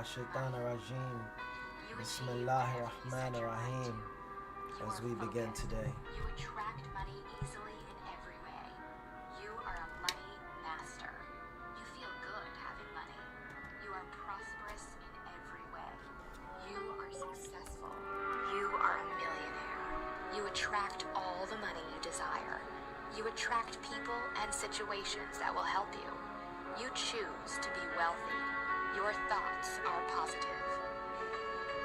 Shaitanir Rajim. Bismillahir Rahmanir Rahim. As we begin today. You attract money easily in every way. You are a money master. You feel good having money. You are prosperous in every way. You are successful. You are a millionaire. You attract all the money you desire. You attract people and situations that will help you. You choose to be wealthy. Your thoughts are positive.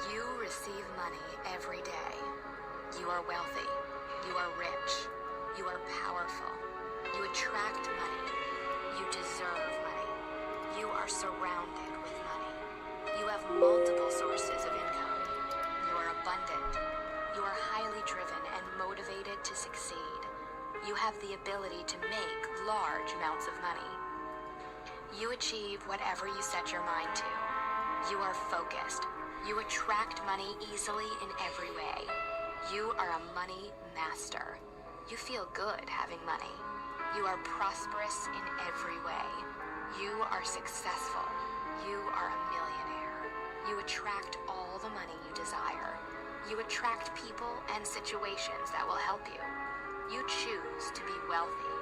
You receive money every day. You are wealthy. You are rich. You are powerful. You attract money. You deserve money. You are surrounded with money. You have multiple sources of income. You are abundant. You are highly driven and motivated to succeed. You have the ability to make large amounts of money. You achieve whatever you set your mind to. You are focused. You attract money easily in every way. You are a money master. You feel good having money. You are prosperous in every way. You are successful. You are a millionaire. You attract all the money you desire. You attract people and situations that will help you. You choose to be wealthy.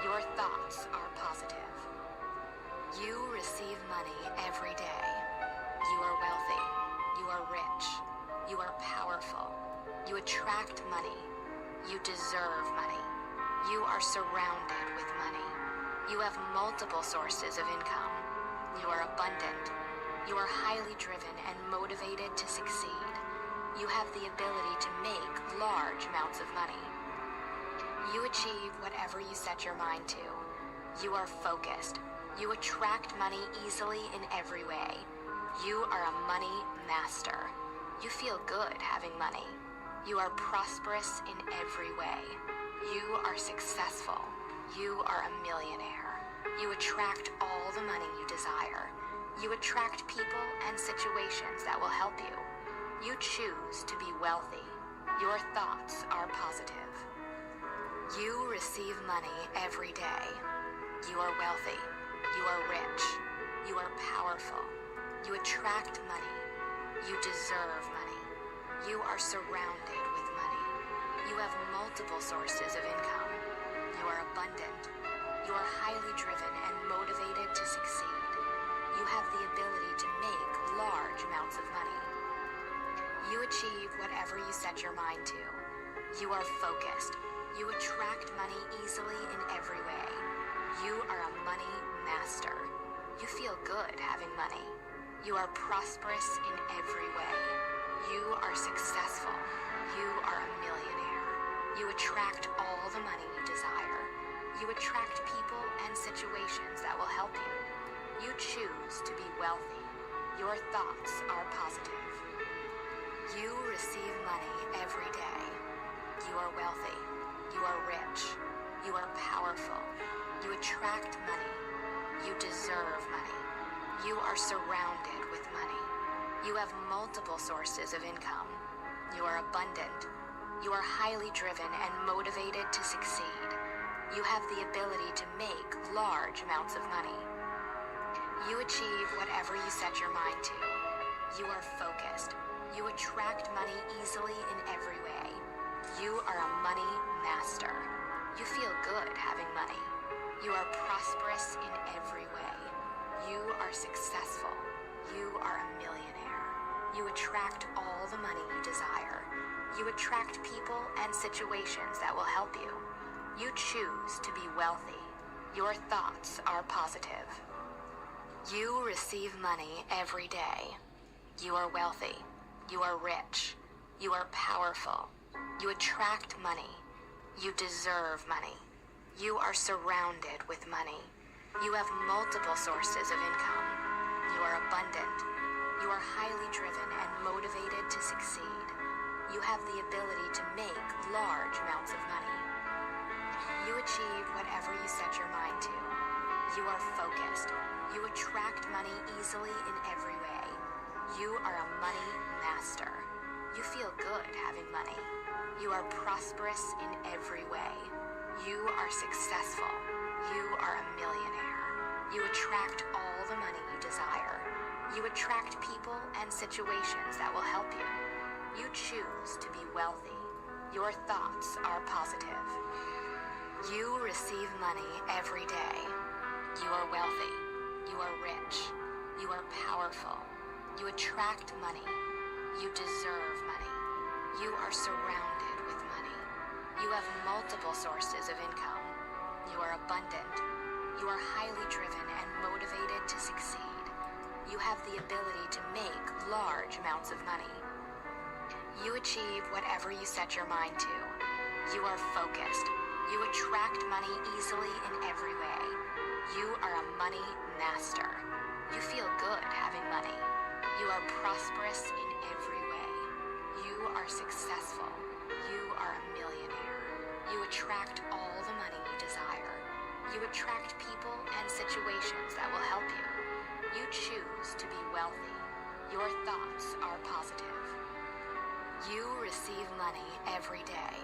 Your thoughts are positive. You receive money every day. You are wealthy. You are rich. You are powerful. You attract money. You deserve money. You are surrounded with money. You have multiple sources of income. You are abundant. You are highly driven and motivated to succeed. You have the ability to make large amounts of money. You achieve whatever you set your mind to. You are focused. You attract money easily in every way. You are a money master. You feel good having money. You are prosperous in every way. You are successful. You are a millionaire. You attract all the money you desire. You attract people and situations that will help you. You choose to be wealthy. Your thoughts are positive. You receive money every day. You are wealthy. You are rich. You are powerful. You attract money. You deserve money. You are surrounded with money. You have multiple sources of income. You are abundant. You are highly driven and motivated to succeed. You have the ability to make large amounts of money. You achieve whatever you set your mind to. You are focused. You attract money easily in every way. You are a money master. You feel good having money. You are prosperous in every way. You are successful. You are a millionaire. You attract all the money you desire. You attract people and situations that will help you. You choose to be wealthy. Your thoughts are positive. You receive money every day. You are wealthy. You are rich. You are powerful. You attract money. You deserve money. You are surrounded with money. You have multiple sources of income. You are abundant. You are highly driven and motivated to succeed. You have the ability to make large amounts of money. You achieve whatever you set your mind to. You are focused. You attract money easily in every way. You are a money master. You feel good having money. You are prosperous in every way. You are successful. You are a millionaire. You attract all the money you desire. You attract people and situations that will help you. You choose to be wealthy. Your thoughts are positive. You receive money every day. You are wealthy. You are rich. You are powerful. You attract money. You deserve money. You are surrounded with money. You have multiple sources of income. You are abundant. You are highly driven and motivated to succeed. You have the ability to make large amounts of money. You achieve whatever you set your mind to. You are focused. You attract money easily in every way. You are a money master. You feel good having money. You are prosperous in every way. You are successful. You are a millionaire. You attract all the money you desire. You attract people and situations that will help you. You choose to be wealthy. Your thoughts are positive. You receive money every day. You are wealthy. You are rich. You are powerful. You attract money. You deserve money. You are surrounded with money. You have multiple sources of income. You are abundant. You are highly driven and motivated to succeed. You have the ability to make large amounts of money. You achieve whatever you set your mind to. You are focused. You attract money easily in every way. You are a money master. You feel good having money. You are prosperous in every way. You are successful. You are a millionaire. You attract all the money you desire. You attract people and situations that will help you. You choose to be wealthy. Your thoughts are positive. You receive money every day.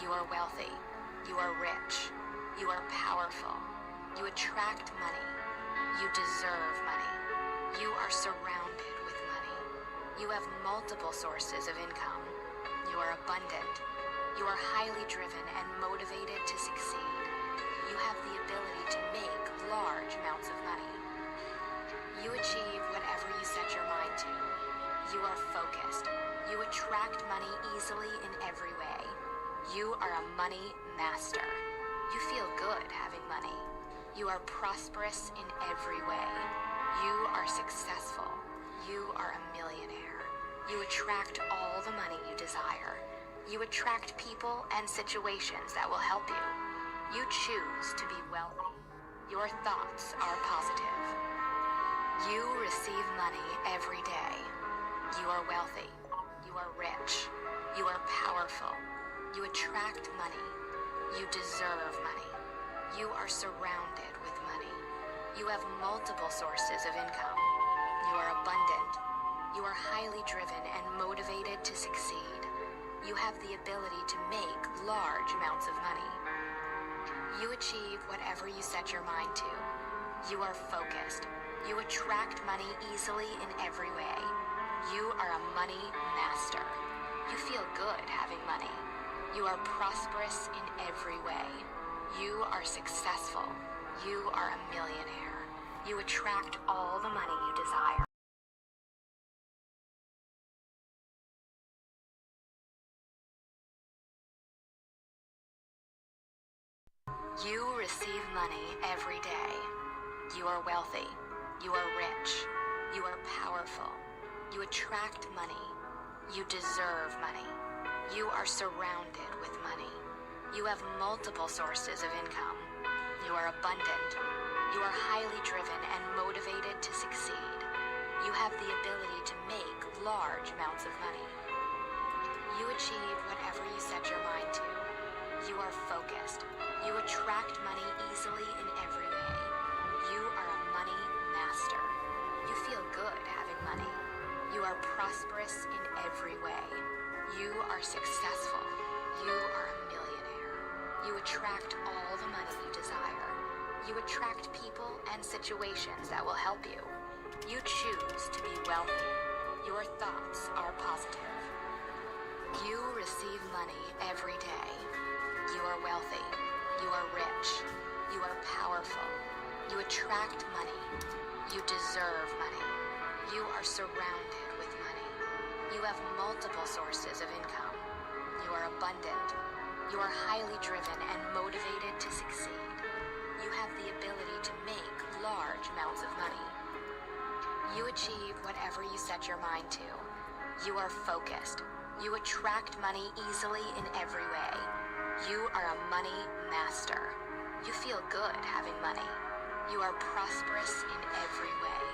You are wealthy. You are rich. You are powerful. You attract money. You deserve money. You are surrounded with money. You have multiple sources of income. You are abundant. You are highly driven and motivated to succeed. You have the ability to make large amounts of money. You achieve whatever you set your mind to. You are focused. You attract money easily in every way. You are a money master. You feel good having money. You are prosperous in every way. You are successful. You are a millionaire. You attract all the money you desire. You attract people and situations that will help you. You choose to be wealthy. Your thoughts are positive. You receive money every day. You are wealthy. You are rich. You are powerful. You attract money. You deserve money. You are surrounded with money. You have multiple sources of income. You are abundant. You are highly driven and motivated to succeed. You have the ability to make large amounts of money. You achieve whatever you set your mind to. You are focused. You attract money easily in every way. You are a money master. You feel good having money. You are prosperous in every way. You are successful. You are a millionaire. You attract all the money you desire. You receive money every day. You are wealthy. You are rich. You are powerful. You attract money. You deserve money. You are surrounded with money. You have multiple sources of income. You are abundant. You are highly driven and motivated to succeed. You have the ability to make large amounts of money. You achieve whatever you set your mind to. You are focused. You attract money easily in every way. You are a money master. You feel good having money. You are prosperous in every way. You are successful. You are a millionaire. You attract all the money you desire. You attract people and situations that will help you. You choose to be wealthy. Your thoughts are positive. You receive money every day. You are wealthy. You are rich. You are powerful. You attract money. You deserve money. You are surrounded with money. You have multiple sources of income. You are abundant. You are highly driven and motivated to succeed. You have the ability to make large amounts of money. You achieve whatever you set your mind to. You are focused. You attract money easily in every way. You are a money master. You feel good having money. You are prosperous in every way.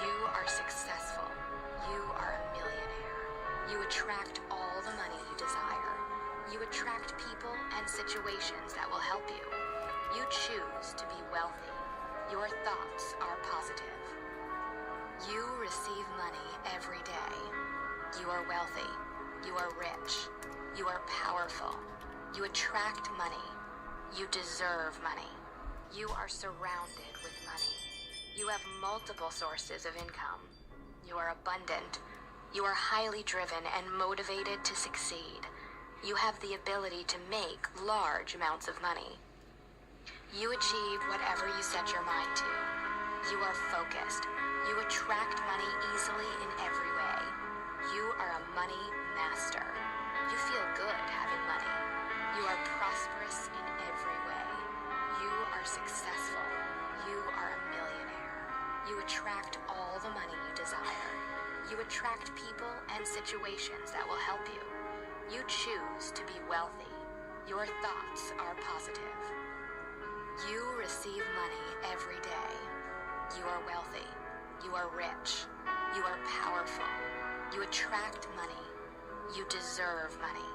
You are successful. You are a millionaire. You attract all the money you desire. You attract people and situations that will help you. You choose to be wealthy. Your thoughts are positive. You receive money every day. You are wealthy. You are rich. You are powerful. You attract money. You deserve money. You are surrounded with money. You have multiple sources of income. You are abundant. You are highly driven and motivated to succeed. You have the ability to make large amounts of money. You achieve whatever you set your mind to. You are focused. You attract money easily in every way. You are a money master. You feel good having money. You are prosperous in every way. You are successful. You are a millionaire. You attract all the money you desire. You attract people and situations that will help you. You choose to be wealthy. Your thoughts are positive. You receive money every day. You are wealthy. You are rich. You are powerful. You attract money. You deserve money.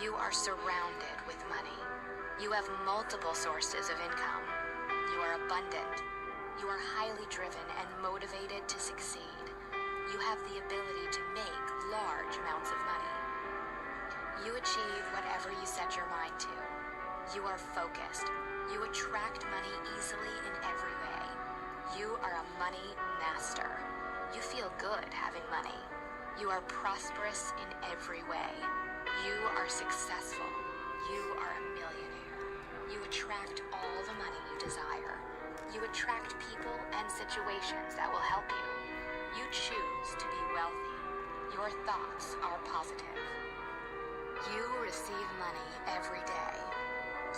You are surrounded with money. You have multiple sources of income. You are abundant. You are highly driven and motivated to succeed. You have the ability to make large amounts of money. You achieve whatever you set your mind to. You are focused. You attract money easily in every way. You are a money master. You feel good having money. You are prosperous in every way. You are successful. You are a millionaire. You attract all the money you desire. You attract people and situations that will help you. You choose to be wealthy. Your thoughts are positive. You receive money every day.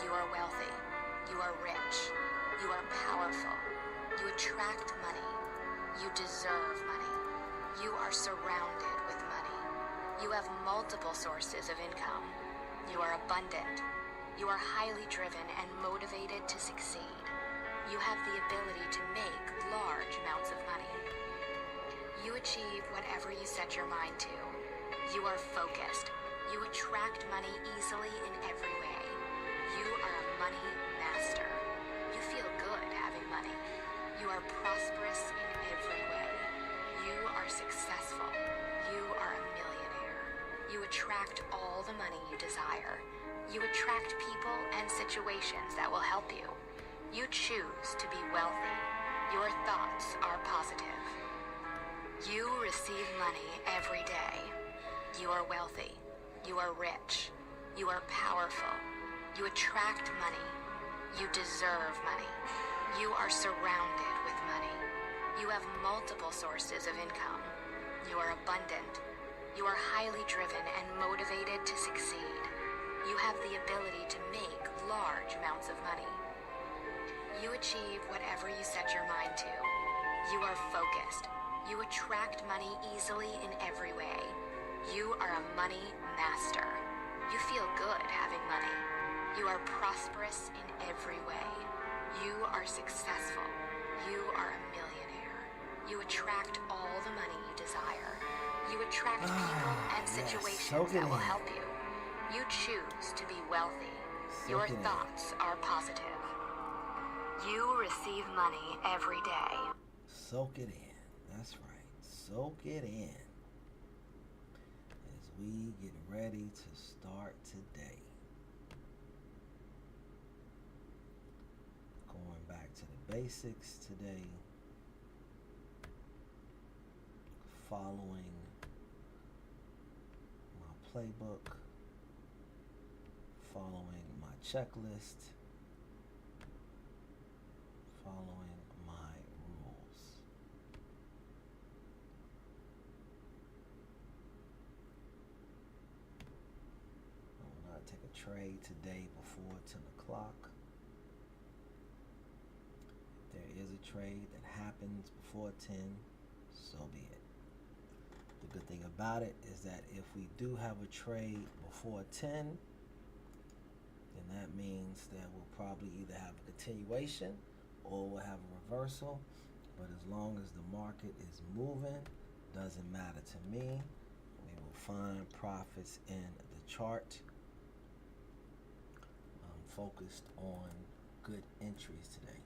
You are wealthy. You are rich. You are powerful. You attract money. You deserve money. You are surrounded with money. You have multiple sources of income. You are abundant. You are highly driven and motivated to succeed. You have the ability to make large amounts of money. You achieve whatever you set your mind to. You are focused. You attract money easily in every way. You are a money master. You feel good having money. You are prosperous in every way. You are successful. You are a millionaire. You attract all the money you desire. You attract people and situations that will help you. You choose to be wealthy. Your thoughts are positive. You receive money every day. You are wealthy. You are rich. You are powerful. You attract money. You deserve money. You are surrounded with money. You have multiple sources of income. You are abundant. You are highly driven and motivated to succeed. You have the ability to make large amounts of money. You achieve whatever you set your mind to. You are focused. You attract money easily in every way. You are a money master. You feel good having money. You are prosperous in every way. You are successful. You are a millionaire. You attract all the money you desire. You attract people and situations that will help you. You choose to be wealthy. Your thoughts are positive. You receive money every day. Soak it in. That's right. Soak it in. As we get ready to start today. Going back to the basics today. Following my playbook. Following my checklist. Following my rules. I will not take a trade today before 10 o'clock. If there is a trade that happens before 10, so be it. The good thing about it is that if we do have a trade before 10, then that means that we'll probably either have a continuation or we'll have a reversal. But as long as the market is moving, doesn't matter to me. We will find profits in the chart. I'm focused on good entries today.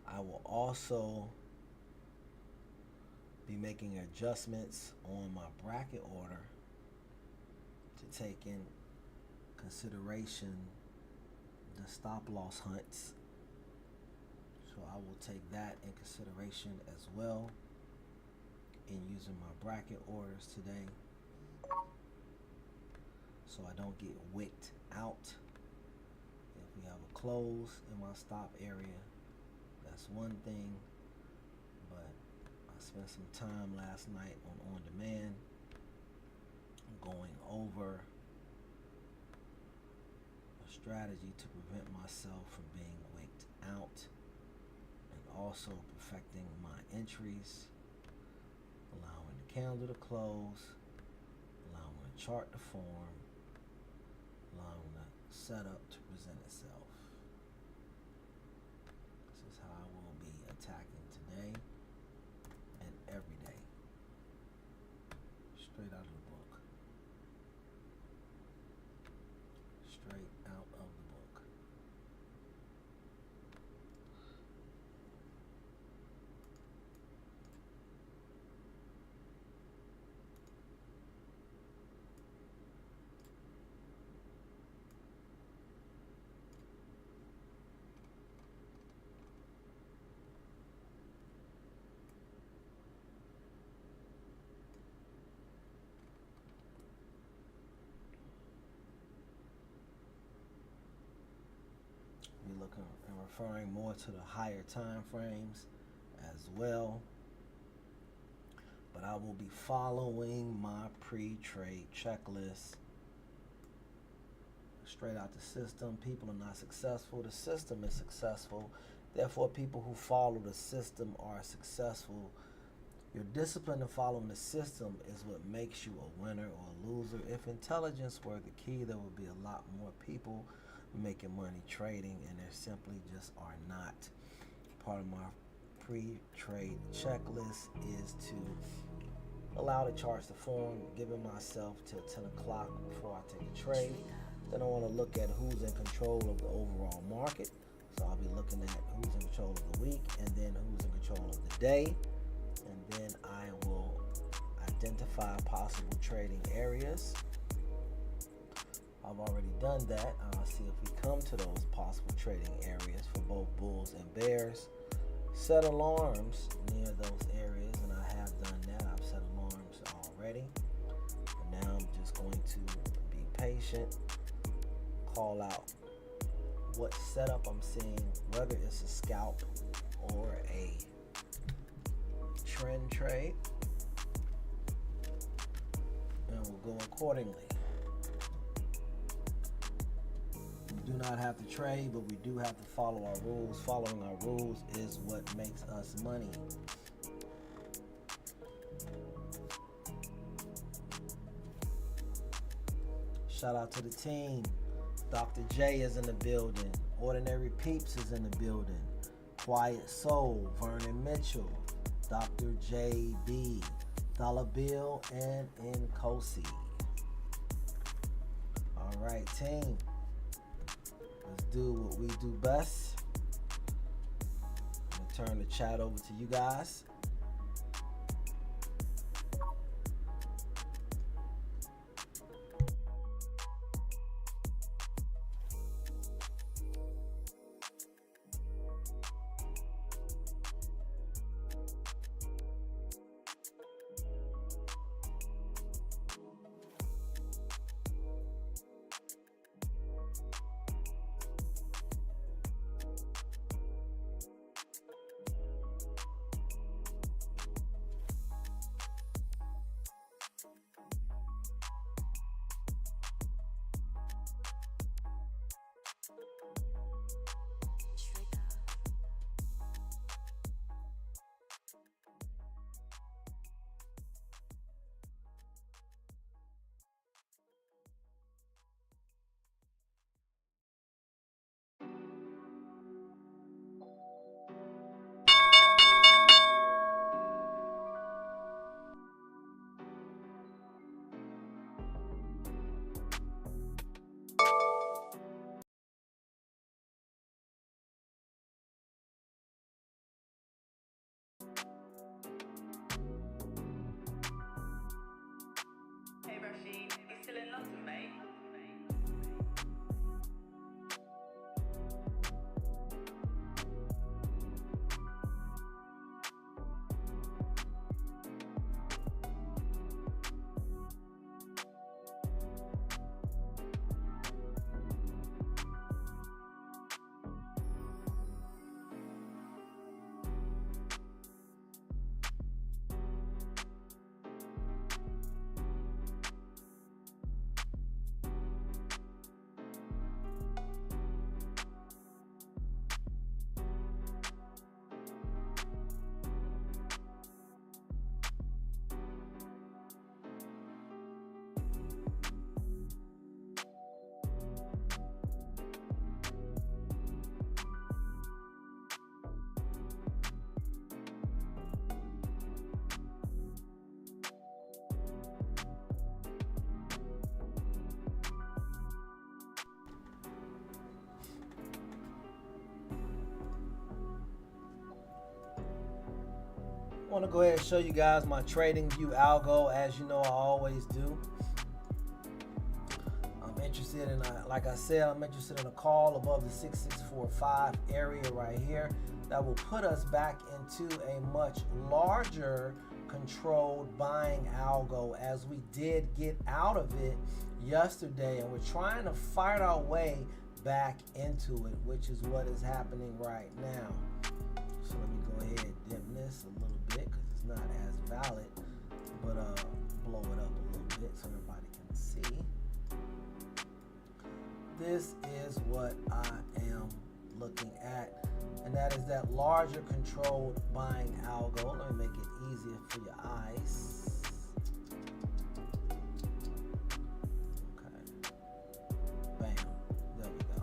I will also be making adjustments on my bracket order take in consideration the stop loss hunts. So I will take that in consideration as well in using my bracket orders today, so I don't get wicked out. If we have a close in my stop area, that's one thing, but I spent some time last night on demand going over a strategy to prevent myself from being wicked out, and also perfecting my entries, allowing the candle to close, allowing the chart to form, allowing the setup to present itself. This is how I will be attacking today and every day. Straight out of the book. Straight out of the book. We're looking and referring more to the higher time frames as well. But I will be following my pre-trade checklist. Straight out the system. People are not successful. The system is successful. Therefore, people who follow the system are successful. Your discipline in following the system is what makes you a winner or a loser. If intelligence were the key, there would be a lot more people making money trading, and there simply just are not. Part of my pre-trade checklist is to allow the charts to form, giving myself till 10 o'clock before I take a trade. Then I want to look at who's in control of the overall market. So I'll be looking at who's in control of the week, and then who's in control of the day. And then I will identify possible trading areas. I've already done that. I'll see if we come to those possible trading areas for both bulls and bears. Set alarms near those areas, and I have done that. I've set alarms already. And now I'm just going to be patient, call out what setup I'm seeing, whether it's a scalp or a trend trade, and we'll go accordingly. We do not have to trade, but we do have to follow our rules. Following our rules is what makes us money. Shout out to the team. Dr. J is in the building. Ordinary Peeps is in the building. Quiet Soul, Vernon Mitchell, Dr. JB, Dollar Bill, and Nkosi. All right, team. Let's do what we do best. I'm going to turn the chat over to you guys. I want to go ahead and show you guys my trading view algo, as you know I always do. I'm interested in, like I said, I'm interested in a call above the 6645 area right here that will put us back into a much larger controlled buying algo, as we did get out of it yesterday, and we're trying to fight our way back into it, which is what is happening right now. So let me go ahead and dim this a little bit because it's not as valid, but blow it up a little bit so everybody can see. This is what I am looking at, and that is that larger controlled buying algo. Let me make it easier for your eyes. Okay. Bam. There we go.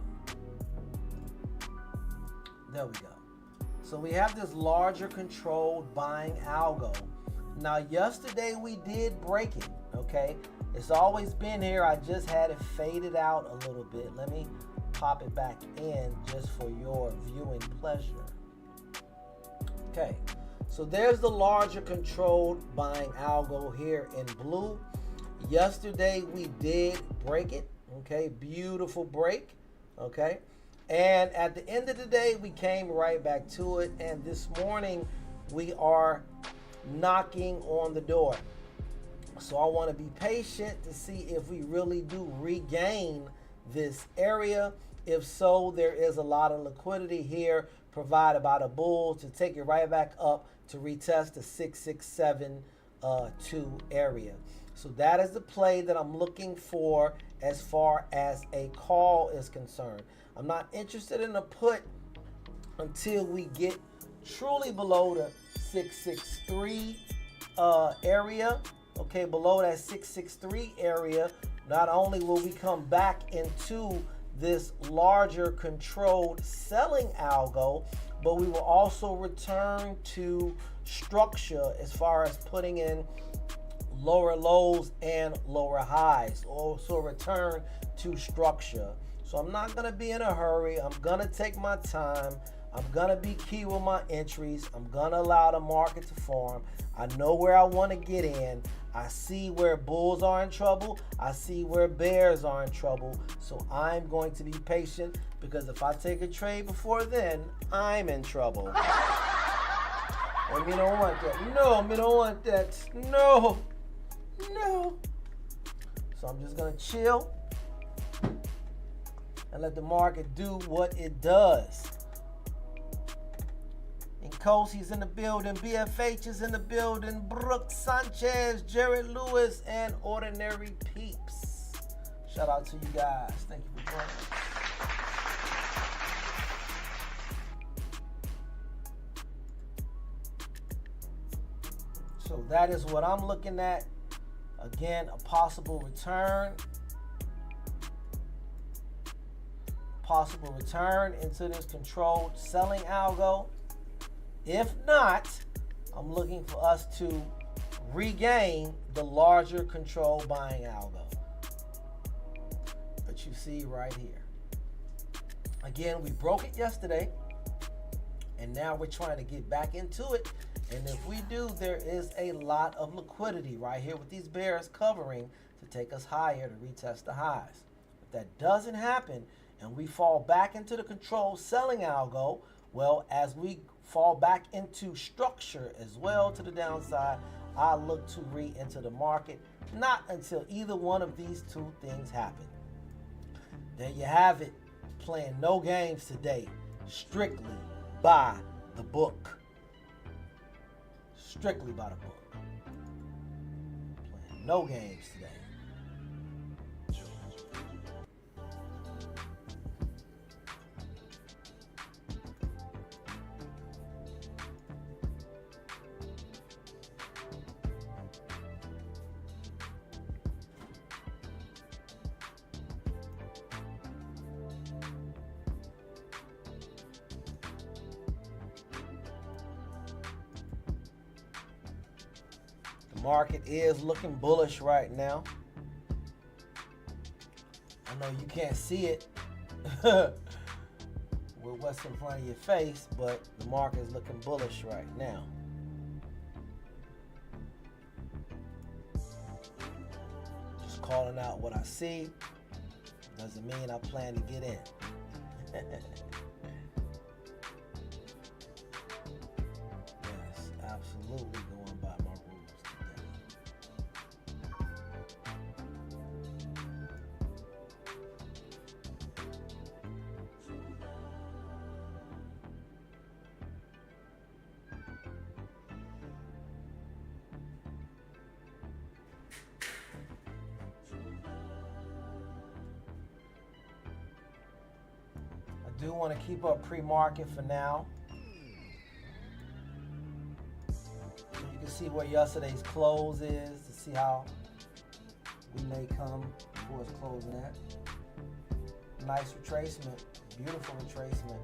There we go. So we have this larger controlled buying algo. Now yesterday we did break it, okay? It's always been here. I just had it faded out a little bit. Let me pop it back in just for your viewing pleasure. Okay, so there's the larger controlled buying algo here in blue. Yesterday we did break it, okay? Beautiful break, okay? And at the end of the day, we came right back to it. And this morning we are knocking on the door. So I want to be patient to see if we really do regain this area. If so, there is a lot of liquidity here provided by the bull to take it right back up to retest the 6672 area. So that is the play that I'm looking for as far as a call is concerned. I'm not interested in a put until we get truly below the 663 area. Okay, below that 663 area, not only will we come back into this larger controlled selling algo, but we will also return to structure as far as putting in lower lows and lower highs. Also return to structure. So I'm not going to be in a hurry. I'm going to take my time. I'm going to be key with my entries. I'm going to allow the market to form. I know where I want to get in. I see where bulls are in trouble. I see where bears are in trouble. So I'm going to be patient, because if I take a trade before then, I'm in trouble. And we don't want that. No, we don't want that. No. No. So I'm just going to chill and let the market do what it does. Coast, he's in the building. BFH is in the building. Brooke Sanchez, Jared Lewis, and Ordinary Peeps. Shout out to you guys. Thank you for joining us. So that is what I'm looking at. Again, a possible return. Possible return into this controlled selling algo. If not, I'm looking for us to regain the larger control buying algo that you see right here. Again, we broke it yesterday, and now we're trying to get back into it. And if we do, there is a lot of liquidity right here with these bears covering to take us higher to retest the highs. If that doesn't happen and we fall back into the control selling algo, well, as we fall back into structure as well to the downside, I look to re-enter the market. Not until either one of these two things happen. There you have it. Playing no games today. Strictly by the book. Strictly by the book. Playing no games today. Market is looking bullish right now. I know you can't see it with what's in front of your face, but the market is looking bullish right now. calling out what I see doesn't mean I plan to get in. Yes, absolutely going by my rules today. I do want to keep up pre-market for now. So you can see where yesterday's close is to see how we may come before it's closing at. Nice retracement, beautiful retracement.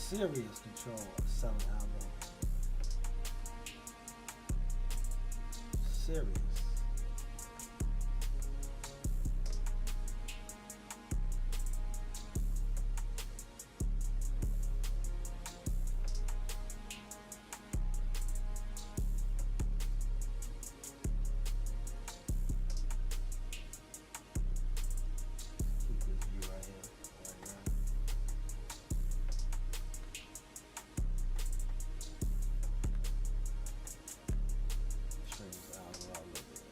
Serious control of selling algo. Serious. Keep this view right here. Right here. Straighten this algo out a little bit.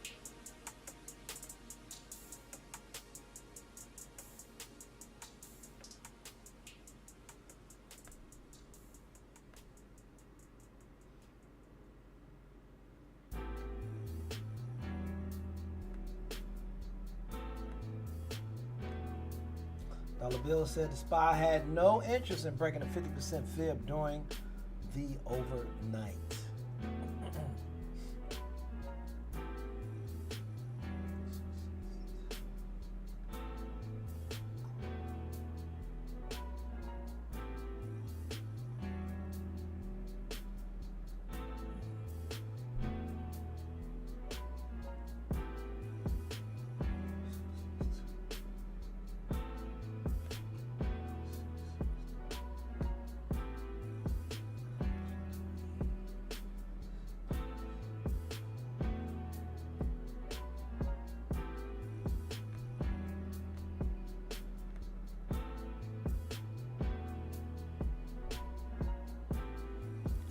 Dollar Bill said the SPY had no interest in breaking a 50% fib during the overnight.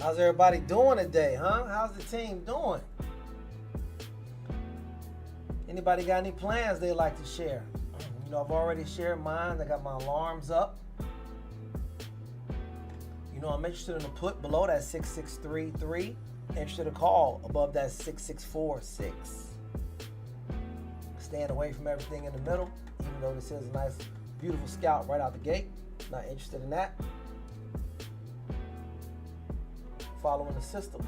How's everybody doing today, huh? How's the team doing? Anybody got any plans they'd like to share? You know, I've already shared mine. I got my alarms up. You know, I'm interested in the put below that 6633. Interested in call above that 6646. Staying away from everything in the middle, even though this is a nice, beautiful scalp right out the gate. Not interested in that. Following the system.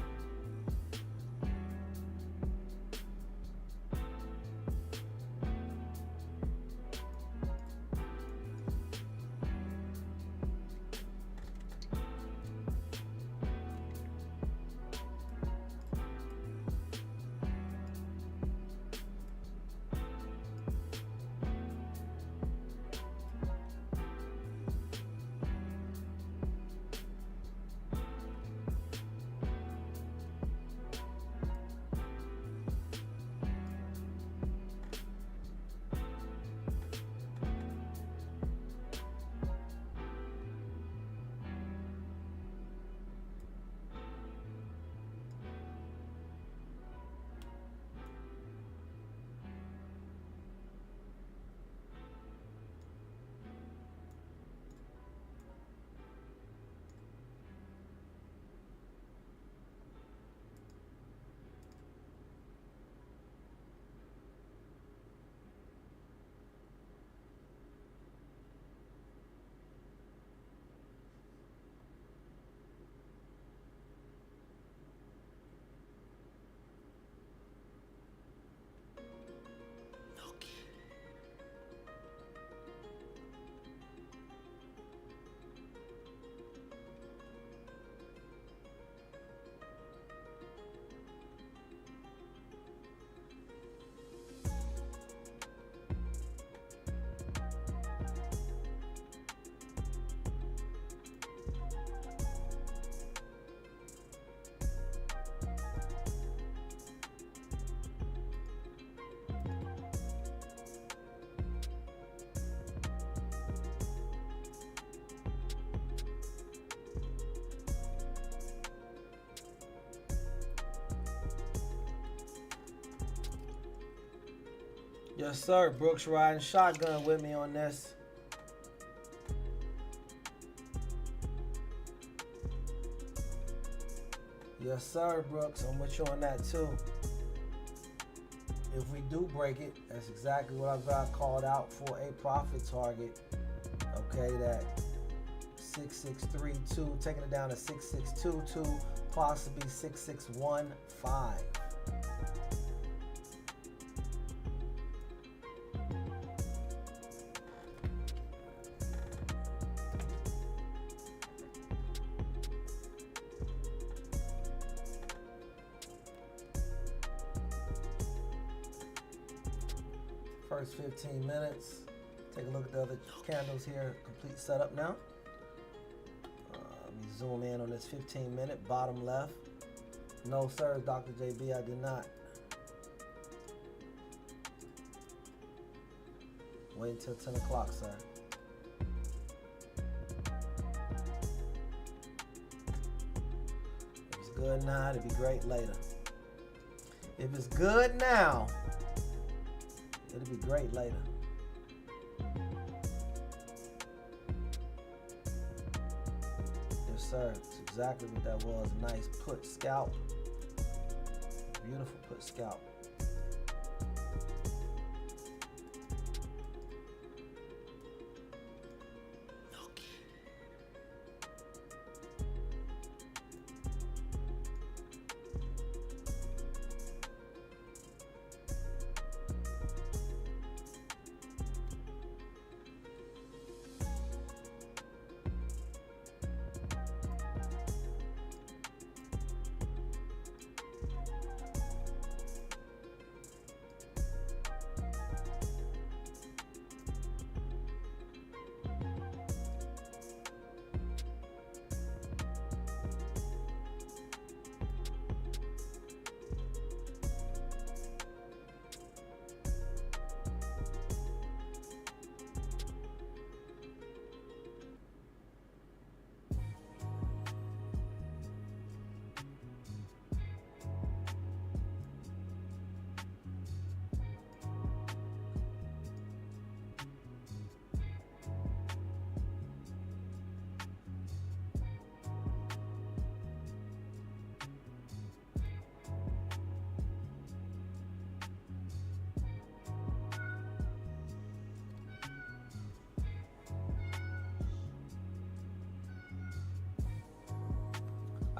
Yes, sir. Brooks riding shotgun with me on this. Yes, sir, Brooks. I'm with you on that, too. If we do break it, that's exactly what I've got called out for a profit target. Okay, that 6632, taking it down to 6622, possibly 6615. First 15 minutes. Take a look at the other candles here. Complete setup now. Let me zoom in on this 15-minute bottom left. No, sir, Dr. JB, I did not. Wait until 10 o'clock, sir. If it's good now, it'll be great later. If it's good now, it'll be great later. Yes, sir. It's exactly what that was. Nice put scalp. Beautiful put scalp.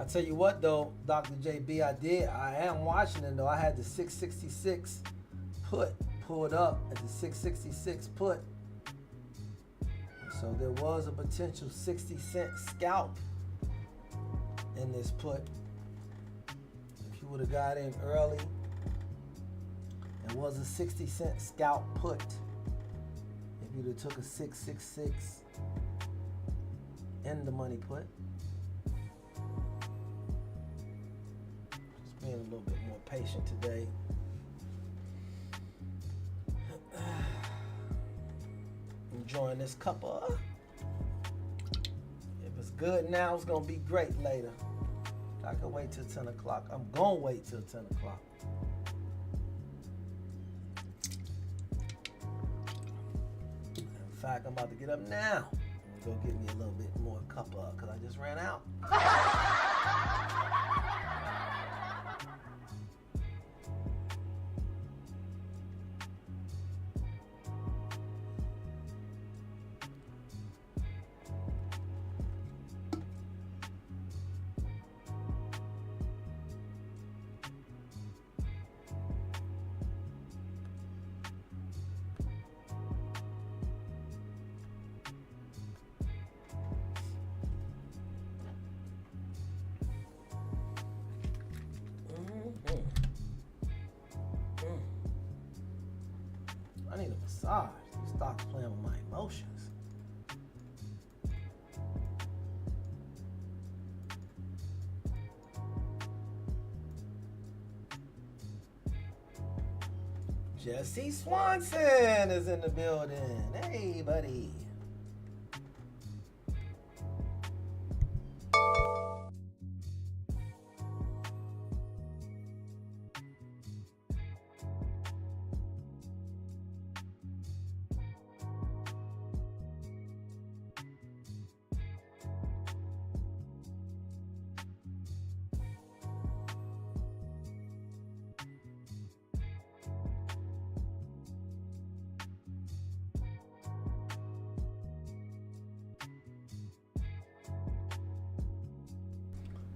tell you what though, Dr. JB, I am watching it though. I had the 666 put pulled up at the 666 put. So there was a potential 60-cent scalp in this put. If you would have got in early, it was a 60-cent scalp put. If you'd have took a 666 in the money put. Just being a little bit more patient today. Enjoying this cuppa. If it's good now, it's gonna be great later. I can wait till 10 o'clock. I'm gonna wait till 10 o'clock. In fact, I'm about to get up now and go get me a little bit more cuppa because I just ran out. I need a massage. These stocks playing with my emotions. Jesse Swanson is in the building. Hey, buddy.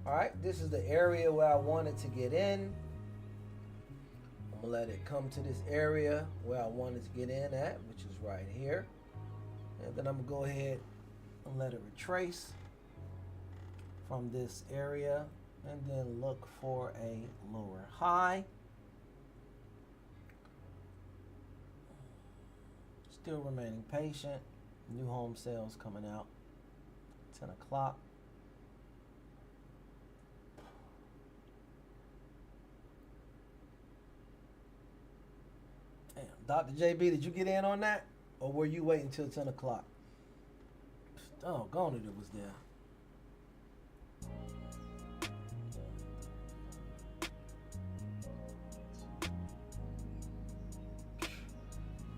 All right, this is the area where I wanted to get in. I'm gonna let it come to this area where I wanted to get in at, which is right here. And then I'm gonna go ahead and let it retrace from this area and then look for a lower high. Still remaining patient. New home sales coming out 10 o'clock. Damn, Dr. JB, did you get in on that? Or were you waiting until 10 o'clock? Oh, gone it was there.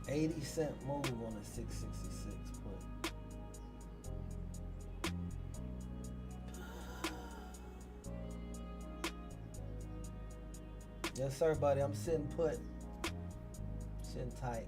$0.80 move on the 666 put. Yes, sir, buddy. I'm sitting put. Sitting tight.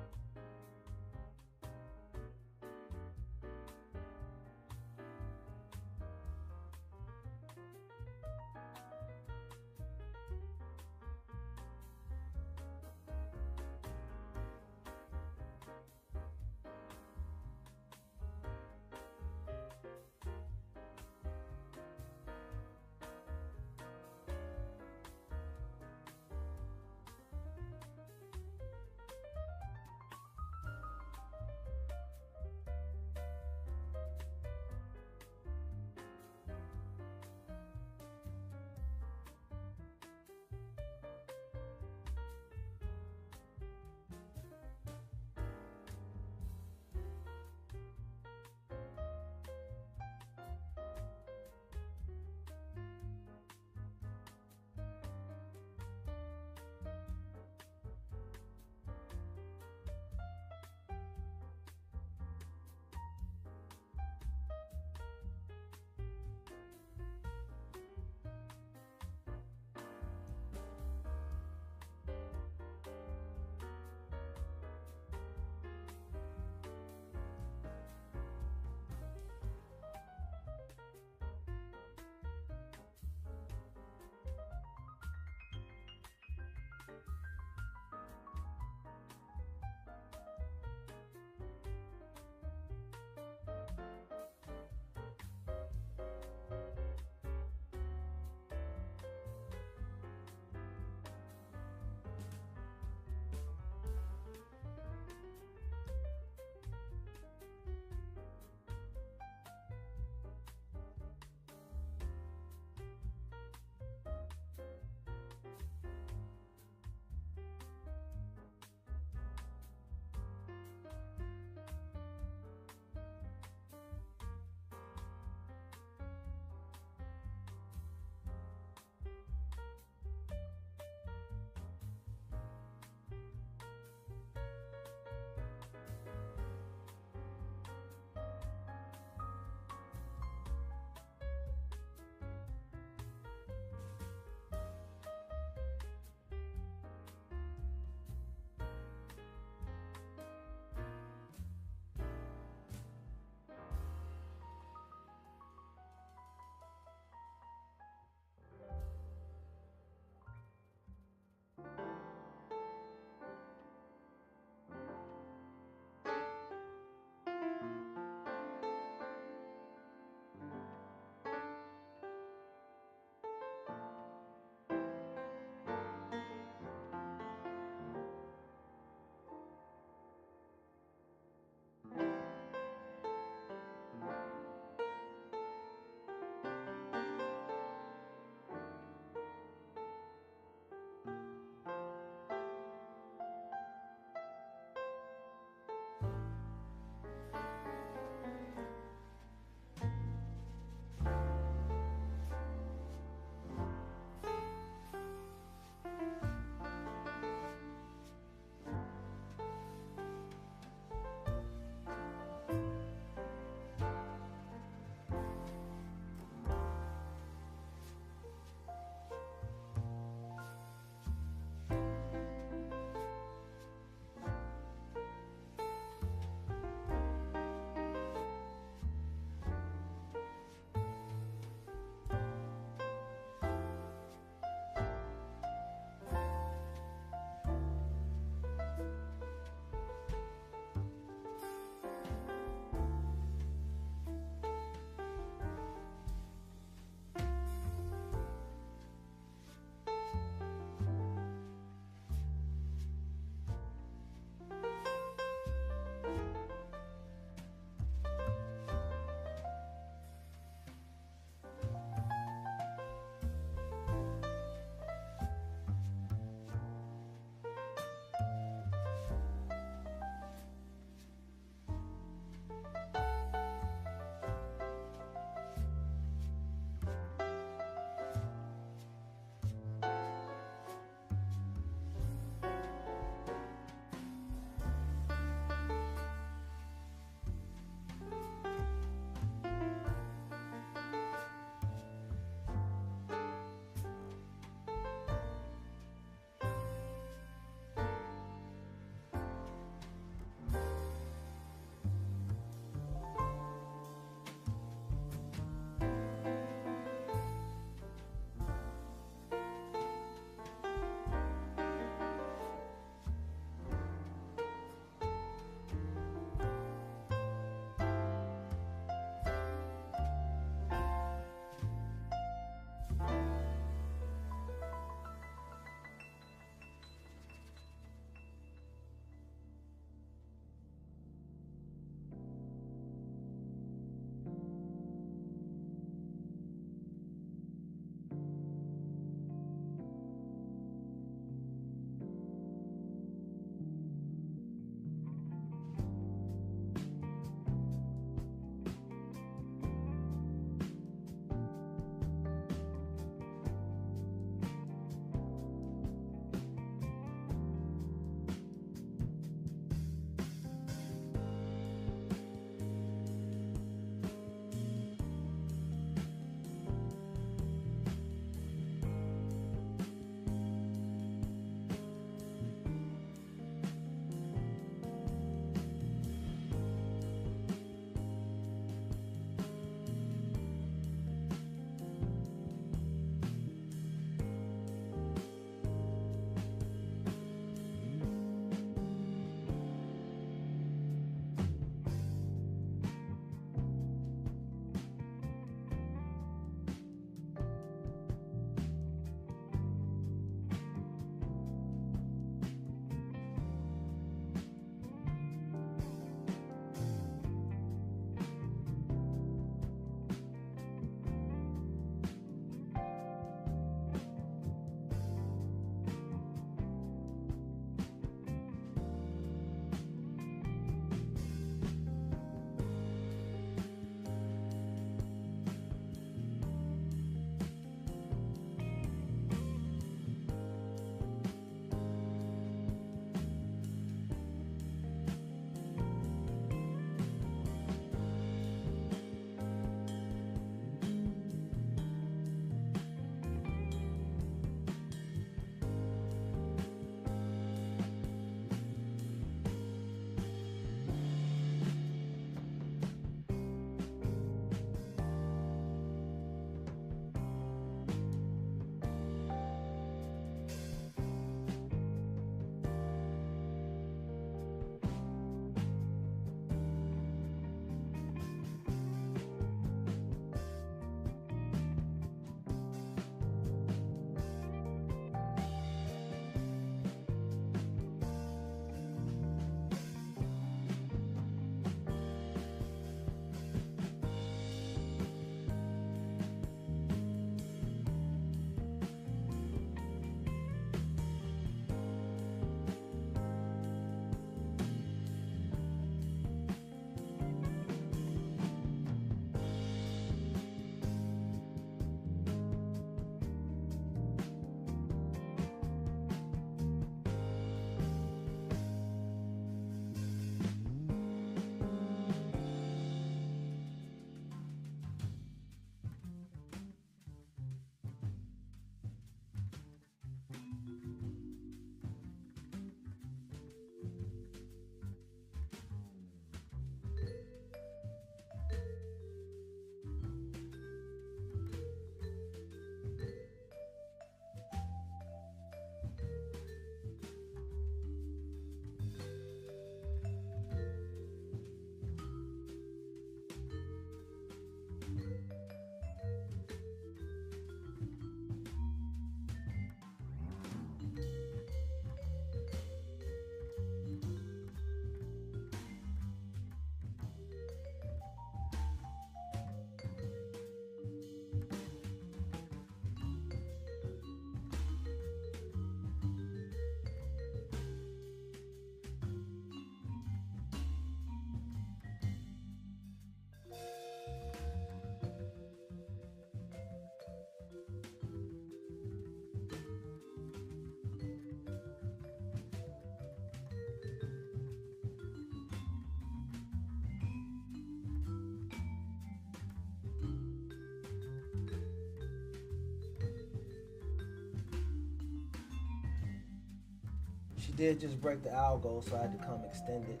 did just break the algo, so I had to come extend it.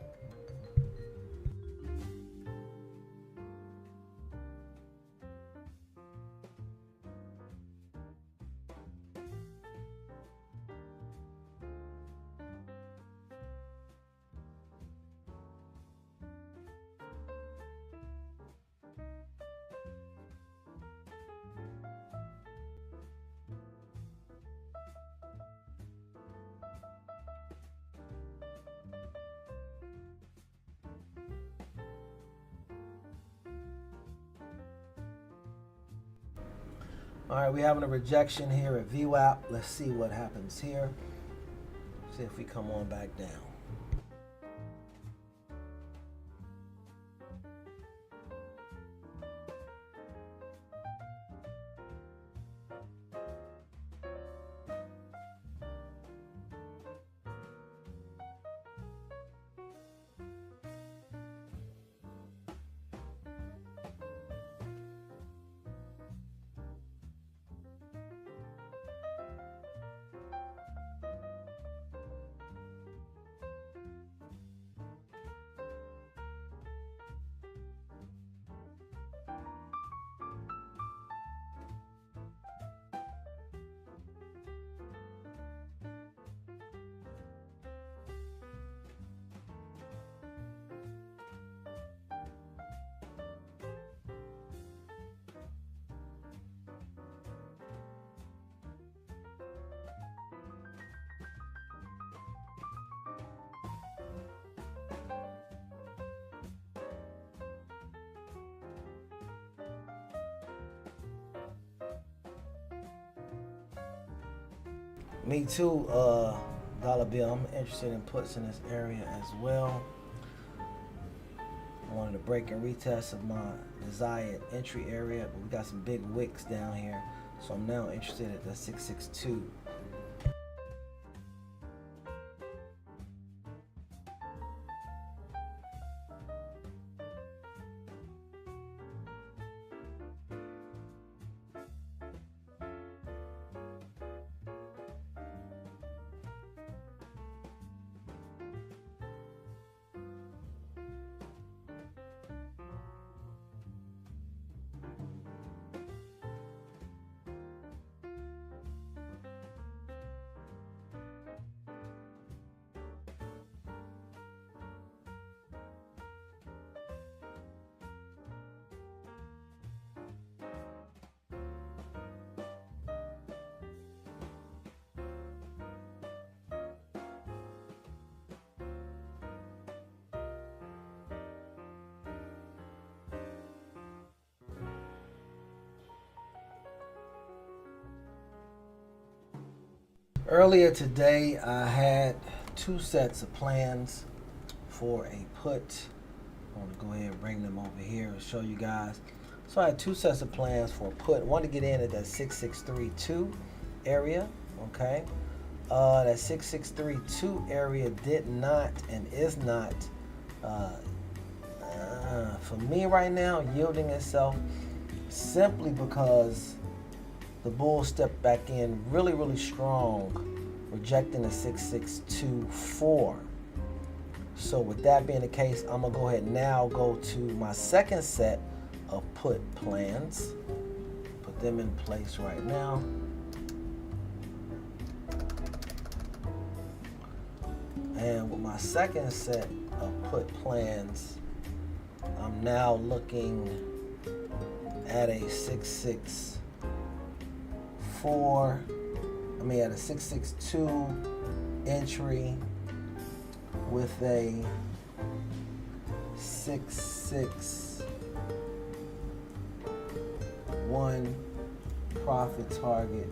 All right, we're having a rejection here at VWAP. Let's see what happens here. See if we come on back down. Me too, Dollar Bill. I'm interested in puts in this area as well. I wanted to break and retest of my desired entry area, but we got some big wicks down here, so I'm now interested at the 662. Earlier today, I had two sets of plans for a put. I want to go ahead and bring them over here and show you guys. So I had two sets of plans for a put. One to get in at that 6632 area, okay? That 6632 area did not and is not, for me right now, yielding itself simply because the bull stepped back in really strong, rejecting the 6624. So with that being the case, I'm gonna go ahead and now go to my second set of put plans. Put them in place right now. And with my second set of put plans, I'm now looking at a 662 entry with a 661 profit target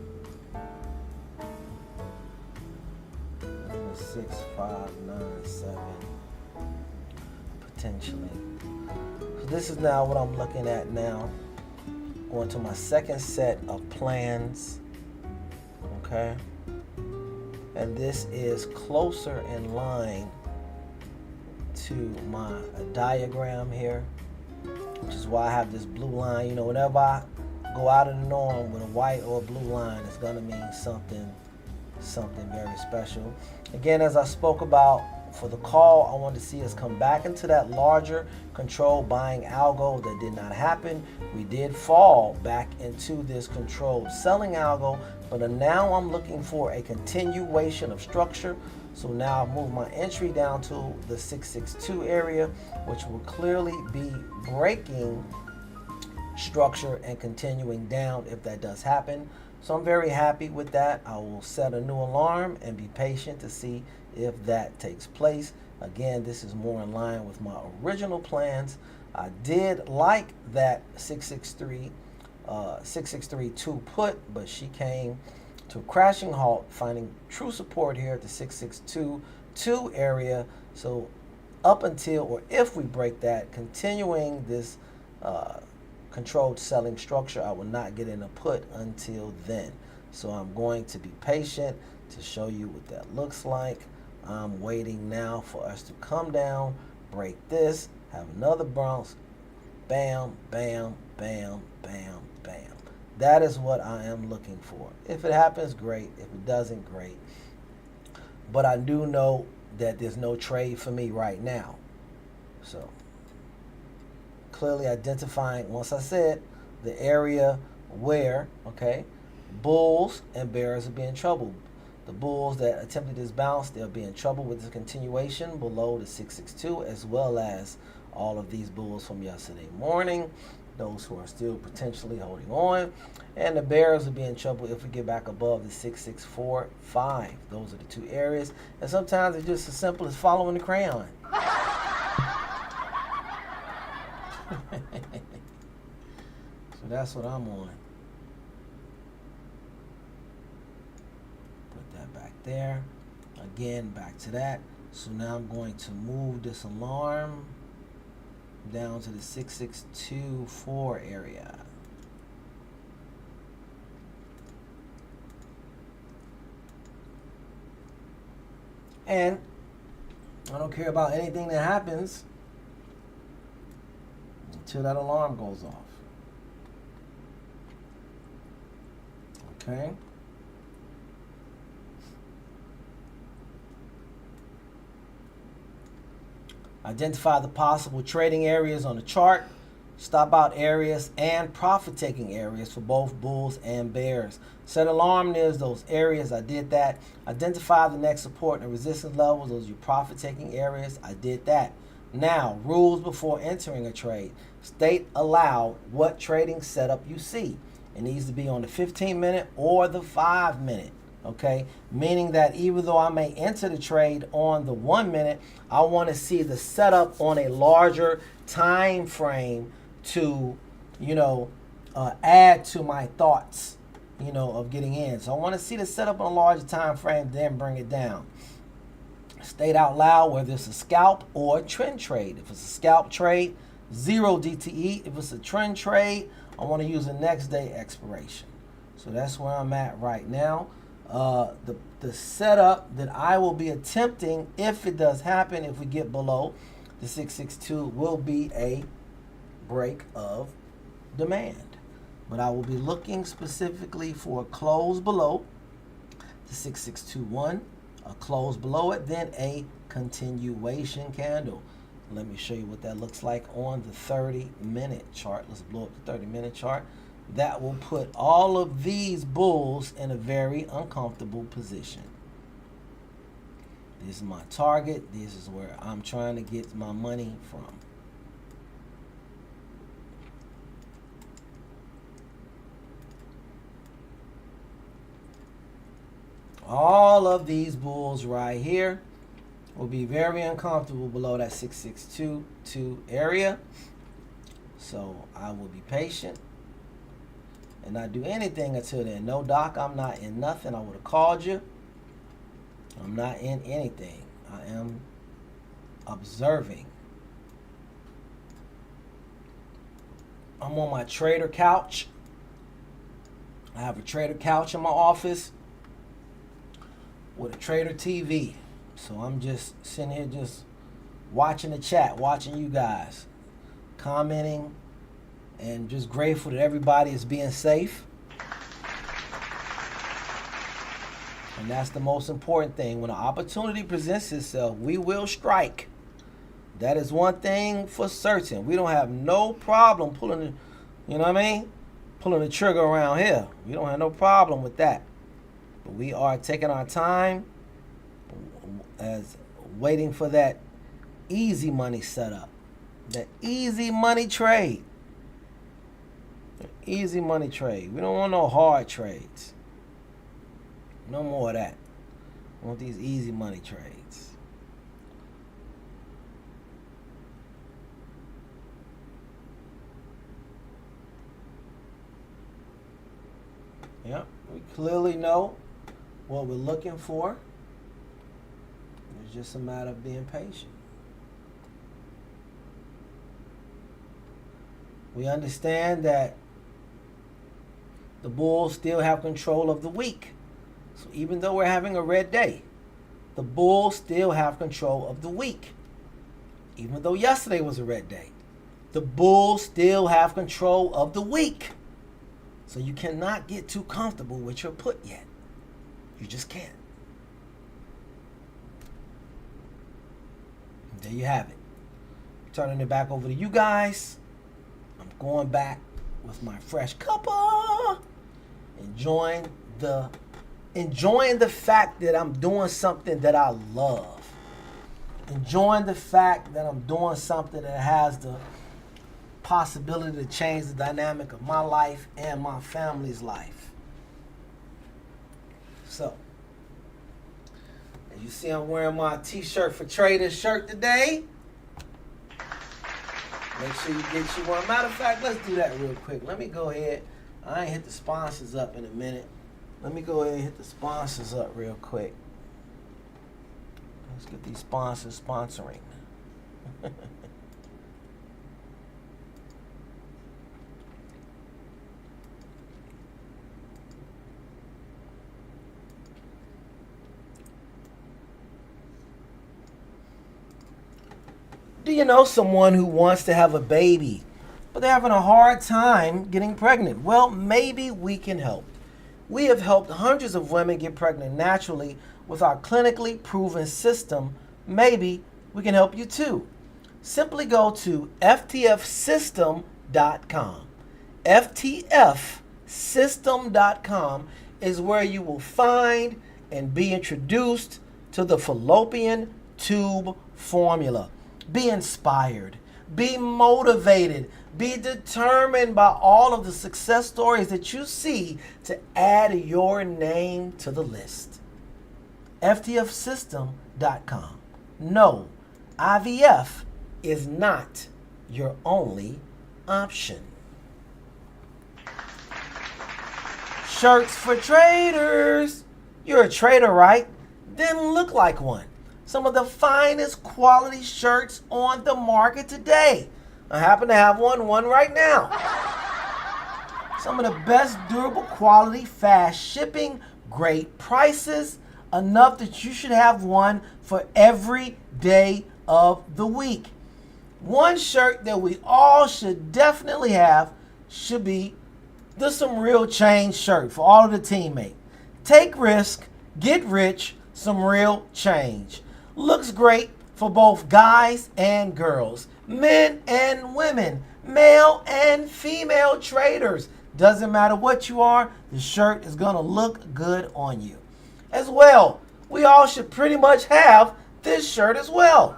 and a 6597 potentially. So this is now what I'm looking at now. Going to my second set of plans. Okay, and this is closer in line to my diagram here, which is why I have this blue line. You know, whenever I go out of the norm with a white or a blue line, it's gonna mean something something very special. Again, as I spoke about for the call, I wanted to see us come back into that larger controlled buying algo. That did not happen. We did fall back into this controlled selling algo, but now I'm looking for a continuation of structure. So now I've moved my entry down to the 662 area, which will clearly be breaking structure and continuing down if that does happen. So I'm very happy with that. I will set a new alarm and be patient to see if that takes place. Again, this is more in line with my original plans. I did like that 663.2 put, but she came to a crashing halt, finding true support here at the 662.2 area. So up until, or if we break that, continuing this controlled selling structure, I will not get in a put until then. So I'm going to be patient to show you what that looks like. I'm waiting now for us to come down, break this, have another bounce, bam, bam, bam, bam, bam. That is what I am looking for. If it happens, great. If it doesn't, great. But I do know that there's no trade for me right now. So clearly identifying, once I said, the area where, okay, bulls and bears will be in trouble. The bulls that attempted this bounce, they'll be in trouble with this continuation below the 662, as well as all of these bulls from yesterday morning, those who are still potentially holding on. And the bears will be in trouble if we get back above the 664.5. Those are the two areas. And sometimes it's just as simple as following the crayon. So that's what I'm on. Put that back there. Again, back to that. So now I'm going to move this alarm down to the 662.4 area. And I don't care about anything that happens until that alarm goes off. Okay? Identify the possible trading areas on the chart, stop out areas, and profit taking areas for both bulls and bears. Set alarm near those areas. I did that. Identify the next support and resistance levels. Those are your profit taking areas. I did that. Now, rules before entering a trade. State aloud what trading setup you see. It needs to be on the 15-minute or the 5-minute. Okay, meaning that even though I may enter the trade on the 1 minute, I want to see the setup on a larger time frame to, add to my thoughts, of getting in. So I want to see the setup on a larger time frame, then bring it down. State out loud whether it's a scalp or a trend trade. If it's a scalp trade, 0 DTE. If it's a trend trade, I want to use the next day expiration. So that's where I'm at right now. The setup that I will be attempting, if it does happen, if we get below the 662, will be a break of demand. But I will be looking specifically for a close below the 6621, a close below it, then a continuation candle. Let me show you what that looks like on the 30-minute chart. Let's blow up the 30-minute chart. That will put all of these bulls in a very uncomfortable position. This is my target. This is where I'm trying to get my money from. All of these bulls right here will be very uncomfortable below that 662.2 area. So I will be patient and not do anything until then. No, Doc, I'm not in nothing. I would have called you. I'm not in anything. I am observing. I'm on my trader couch. I have a trader couch in my office with a trader TV. So I'm just sitting here just watching the chat, watching you guys, commenting, and just grateful that everybody is being safe. And that's the most important thing. When an opportunity presents itself, we will strike. That is one thing for certain. We don't have no problem pulling the, you know what I mean? Pulling the trigger around here. We don't have no problem with that. But we are taking our time as waiting for that easy money setup. That easy money trade. Easy money trade. We don't want no hard trades. No more of that. We want these easy money trades. Yep, we clearly know what we're looking for. It's just a matter of being patient. We understand that the Bulls still have control of the week. So even though we're having a red day, the Bulls still have control of the week. Even though yesterday was a red day, the Bulls still have control of the week. So you cannot get too comfortable with your put yet. You just can't. And there you have it. Turning it back over to you guys. I'm going back with my fresh cuppa. Enjoying the fact that I'm doing something that I love. Enjoying the fact that I'm doing something that has the possibility to change the dynamic of my life and my family's life. So, as you see, I'm wearing my T-shirt for Traders shirt today. Make sure you get you one. Matter of fact, let's do that real quick. Let me go ahead. I ain't hit the sponsors up in a minute. Let me go ahead and hit the sponsors up real quick. Let's get these sponsors sponsoring. Do you know someone who wants to have a baby, but they're having a hard time getting pregnant? Well, maybe we can help. We have helped hundreds of women get pregnant naturally with our clinically proven system. Maybe we can help you too. Simply go to ftfsystem.com. ftfsystem.com is where you will find and be introduced to the fallopian tube formula. Be inspired. Be motivated. Be determined by all of the success stories that you see to add your name to the list. ftfsystem.com. No, IVF is not your only option. Shirts for traders. You're a trader, right? Then look like one. Some of the finest quality shirts on the market today. I happen to have one right now. Some of the best durable quality, fast shipping, great prices, enough that you should have one for every day of the week. One shirt that we all should definitely have should be the Some Real Change shirt for all of the teammates. Take risk, get rich, some real change. Looks great for both guys and girls, men and women, male and female traders. Doesn't matter what you are, the shirt is going to look good on you. As well, we all should pretty much have this shirt as well.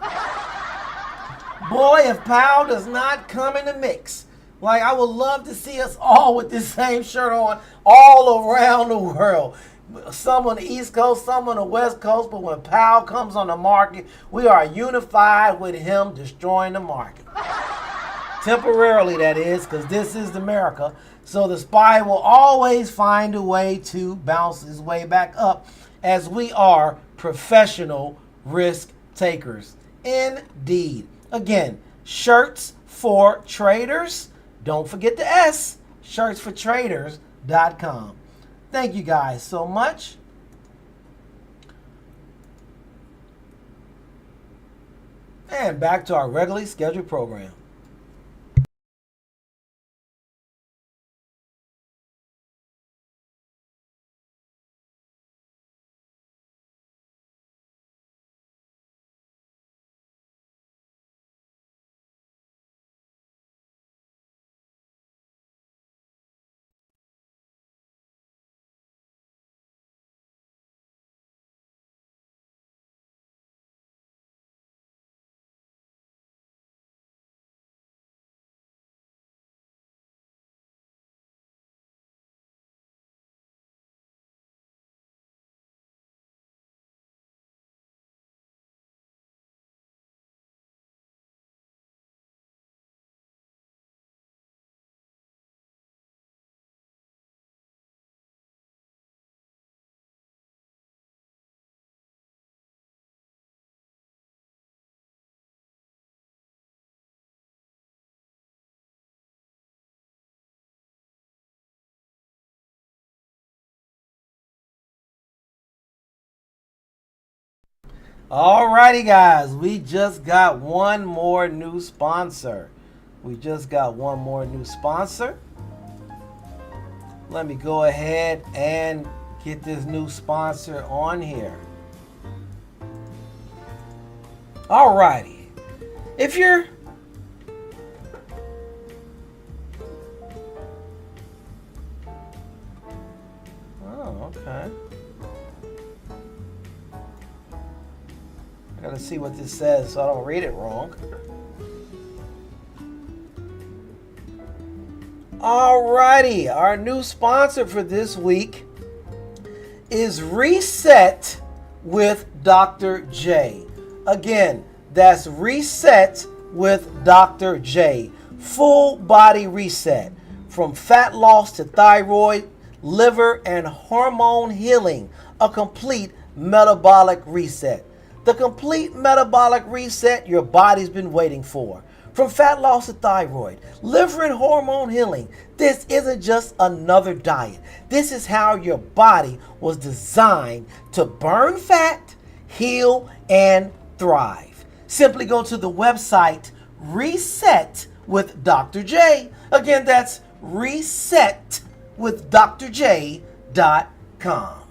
Boy, if Powell does not come in the mix, like I would love to see us all with this same shirt on all around the world. Some on the East Coast, some on the West Coast, but when Powell comes on the market, we are unified with him destroying the market. Temporarily, that is, because this is America. So the SPY will always find a way to bounce his way back up, as we are professional risk takers. Indeed. Again, shirts for traders. Don't forget the S, shirtsfortraders.com. Thank you guys so much. And back to our regularly scheduled program. Alrighty, guys, we just got one more new sponsor. Let me go ahead and get this new sponsor on here. Alrighty. If you're okay. I gotta see what this says so I don't read it wrong. Alrighty, our new sponsor for this week is Reset with Dr. J. Again, that's Reset with Dr. J. Full body reset from fat loss to thyroid, liver, and hormone healing. A complete metabolic reset. The complete metabolic reset your body's been waiting for. From fat loss to thyroid, liver and hormone healing, this isn't just another diet. This is how your body was designed to burn fat, heal, and thrive. Simply go to the website Reset with Dr. J. Again, that's resetwithdrj.com.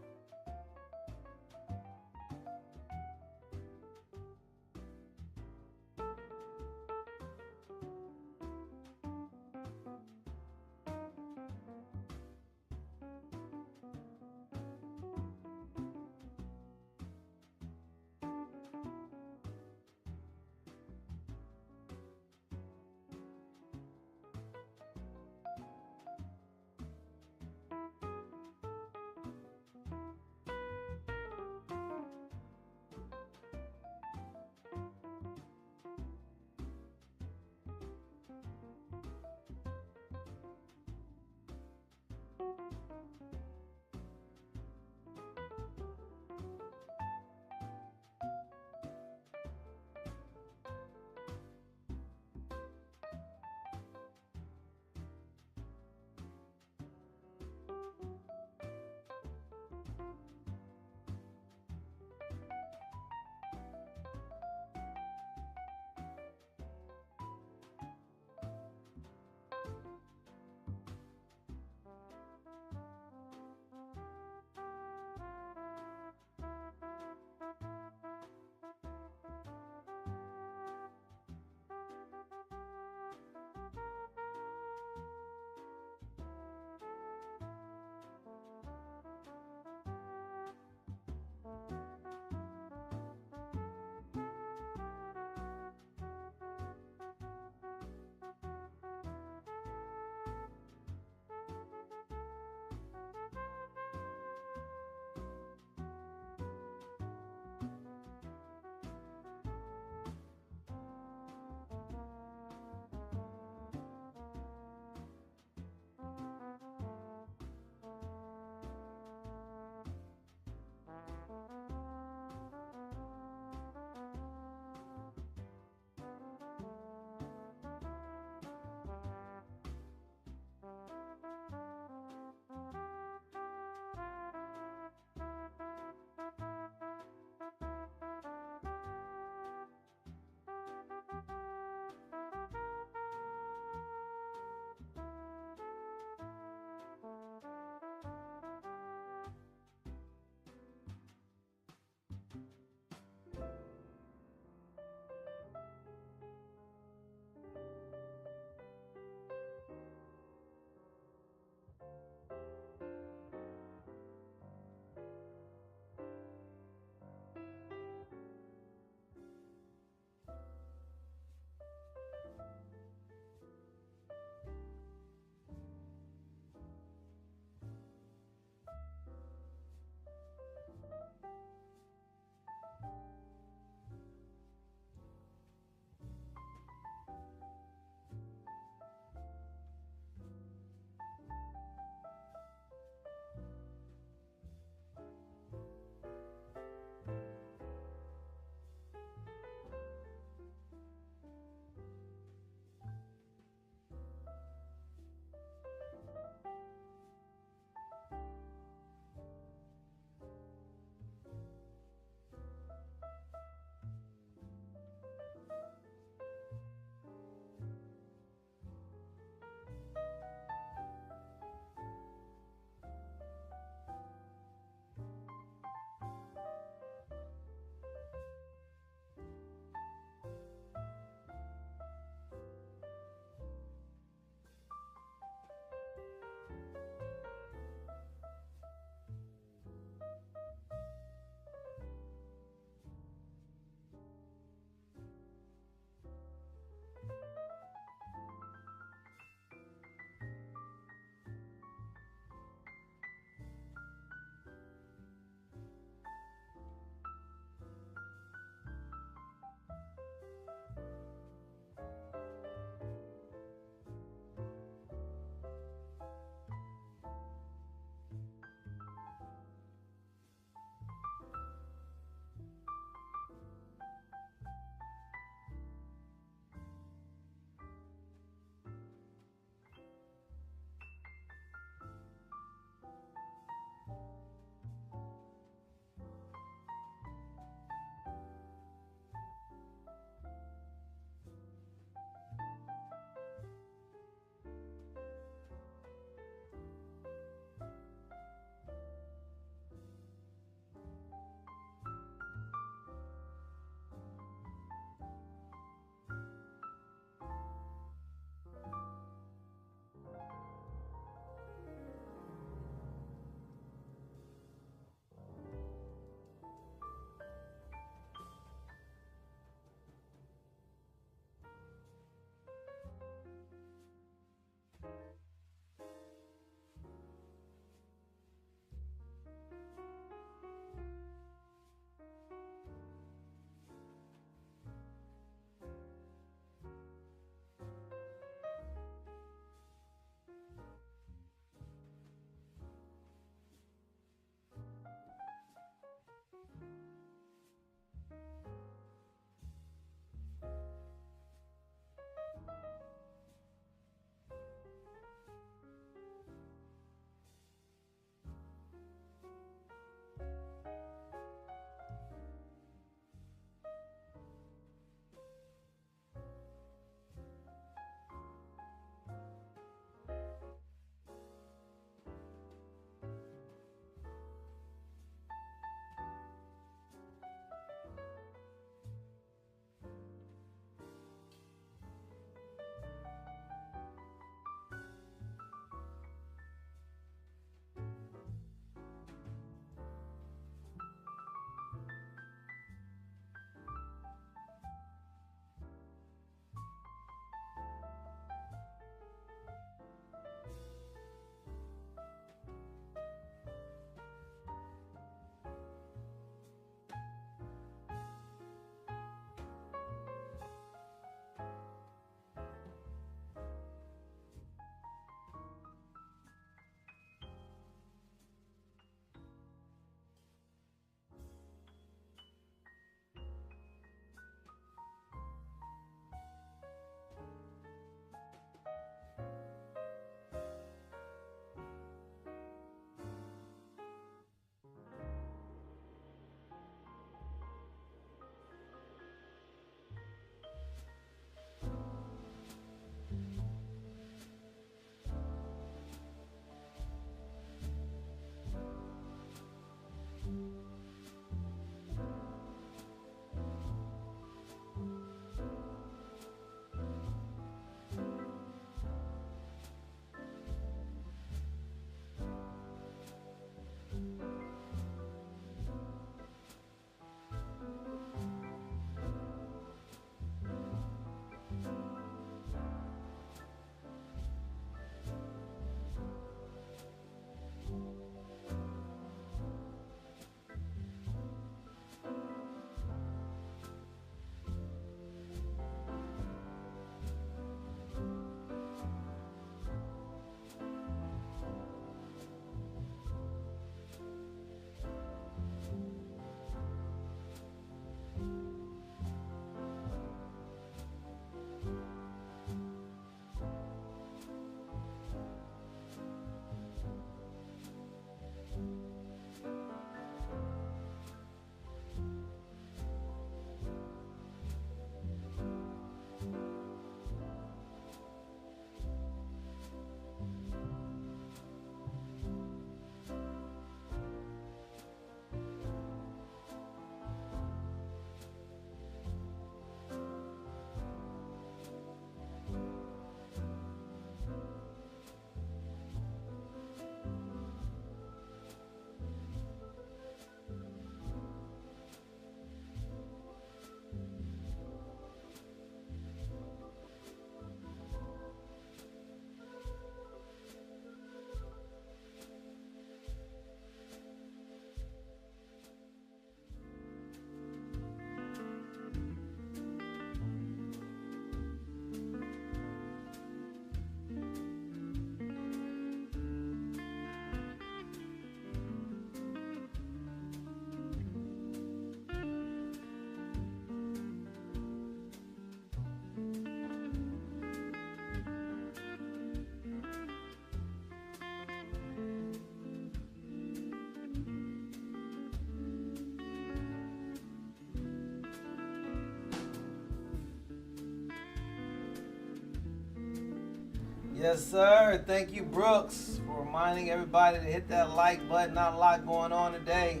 Yes, sir. Thank you, Brooks, for reminding everybody to hit that like button. Not a lot going on today.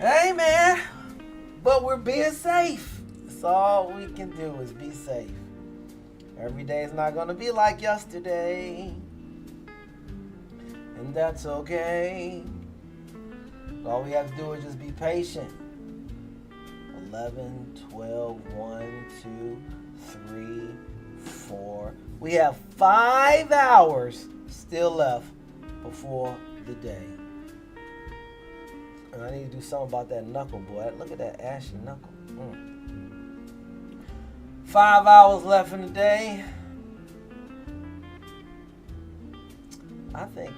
Hey, man. But we're being safe. That's all we can do is be safe. Every day is not going to be like yesterday. And that's okay. All we have to do is just be patient. 11, 12, 1, 2, 3, 4. We have 5 hours still left before the day. And I need to do something about that knuckle, boy. Look at that ashy knuckle. 5 hours left in the day. I think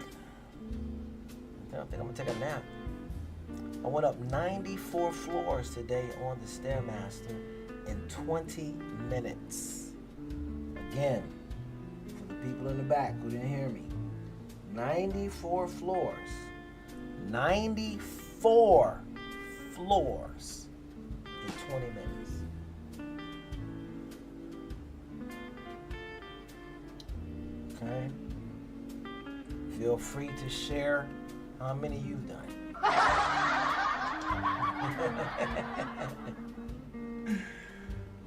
I'm going to take a nap. I went up 94 floors today on the Stairmaster in 20 minutes. Again, for the people in the back who didn't hear me, 94 floors. 94 floors in 20 minutes. Okay? Feel free to share how many you've done.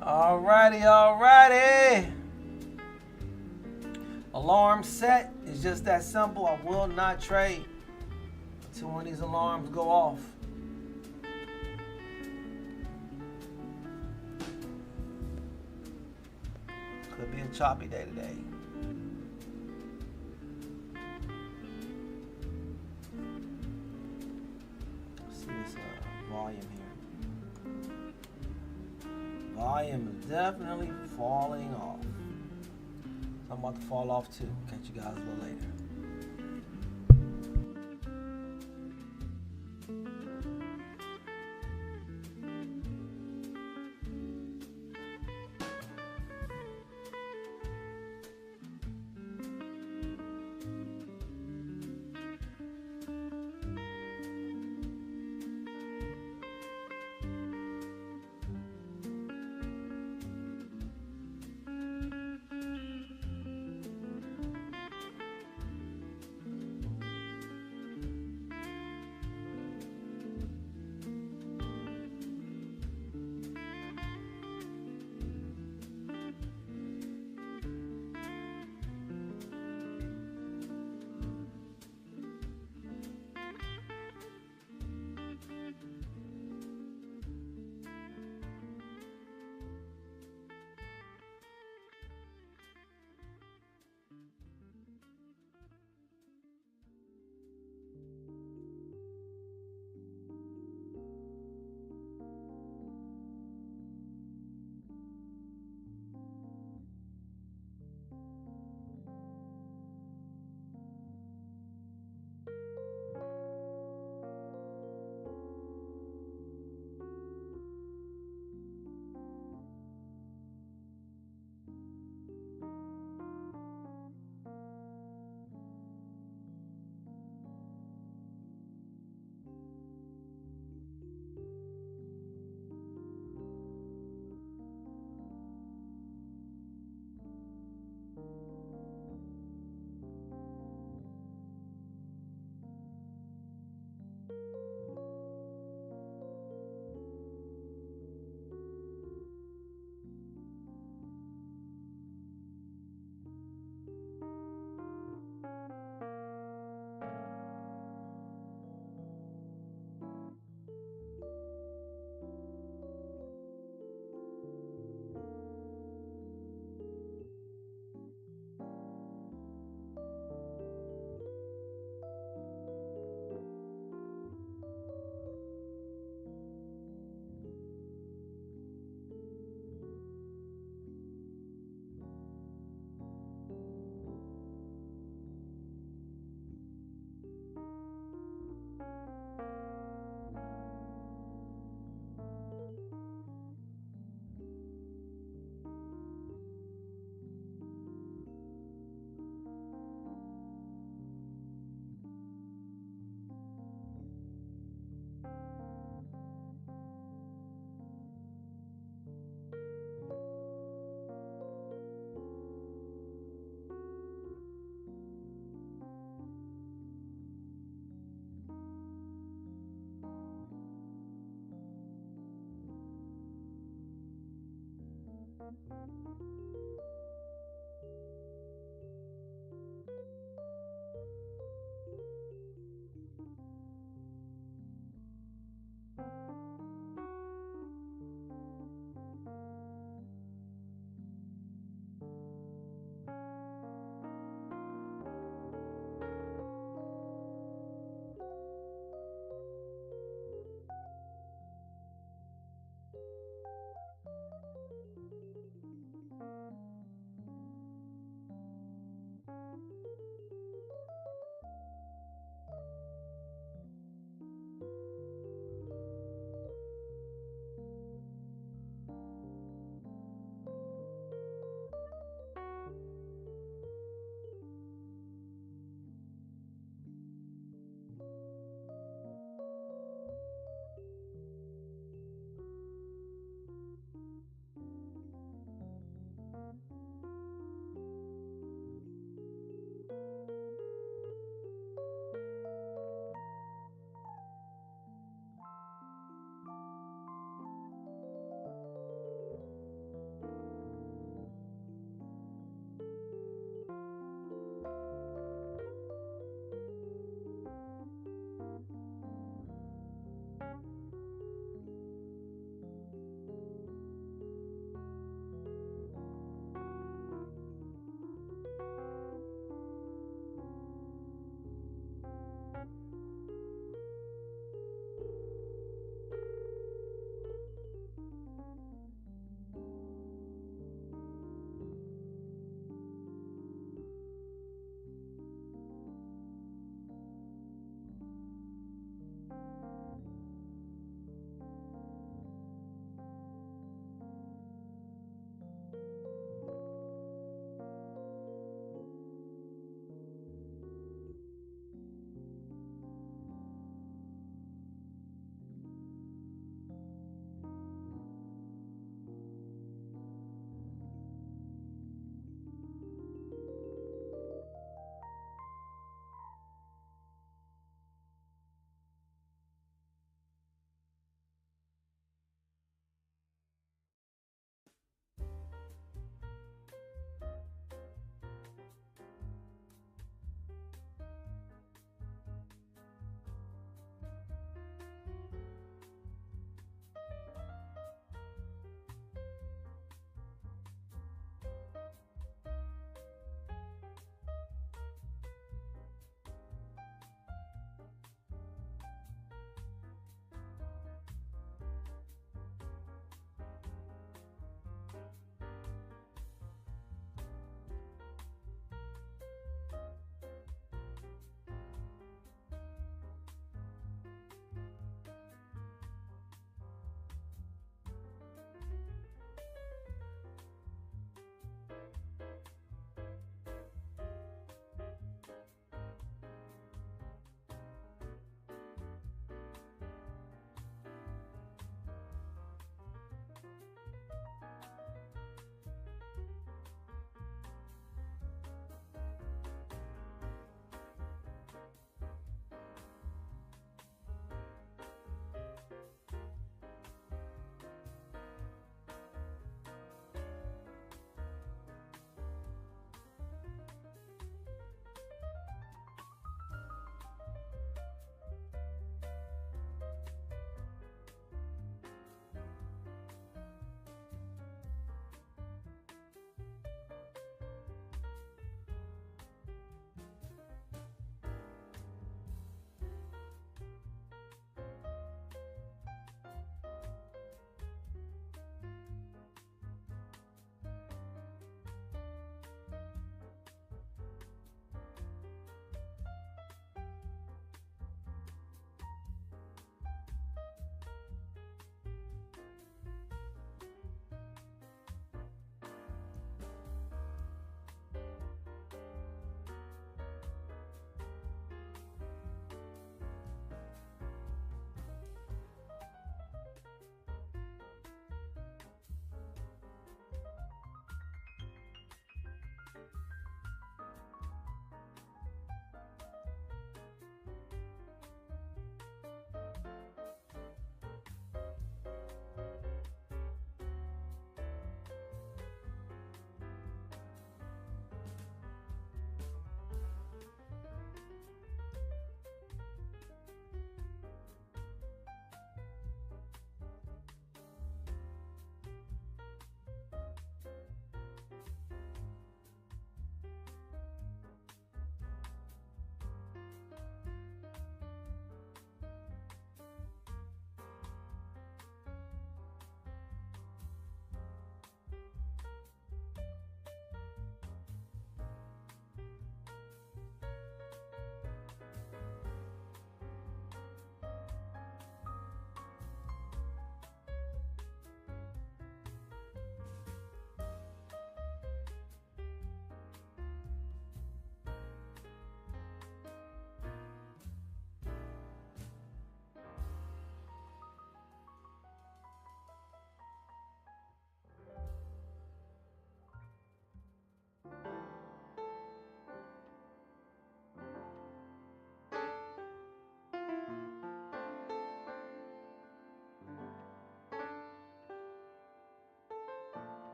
Alrighty. Alarm set is just that simple. I will not trade until one of these alarms go off. Could be a choppy day today. Volume here. Volume is definitely falling off. So I'm about to fall off too. Catch you guys a little later.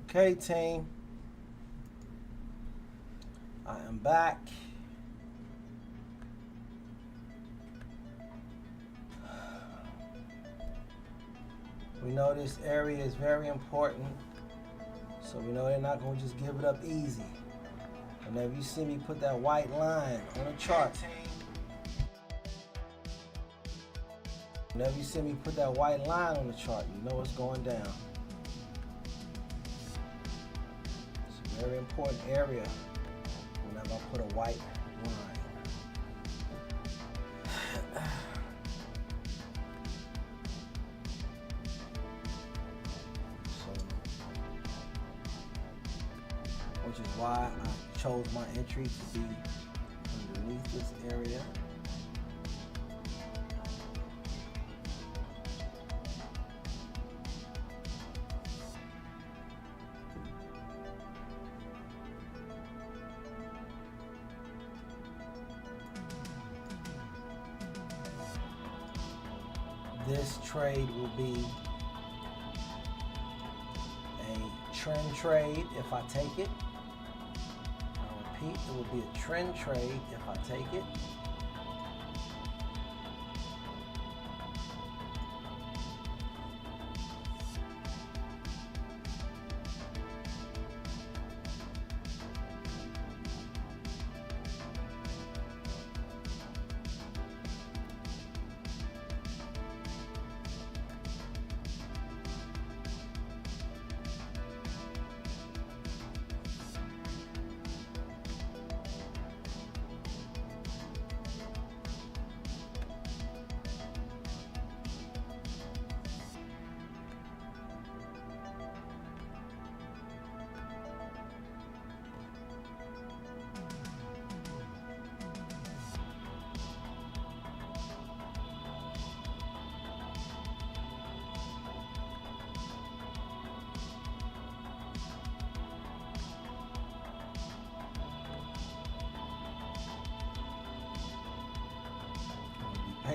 Okay, team. I am back. We know this area is very important, so we know they're not going to just give it up easy. Whenever you see me put that white line on a chart, whenever you see me put that white line on the chart, you know what's going down. It's a very important area whenever I put a white line. Which is why I chose my entry to be underneath this area. This trade will be a trend trade if I take it. I repeat, it will be a trend trade if I take it.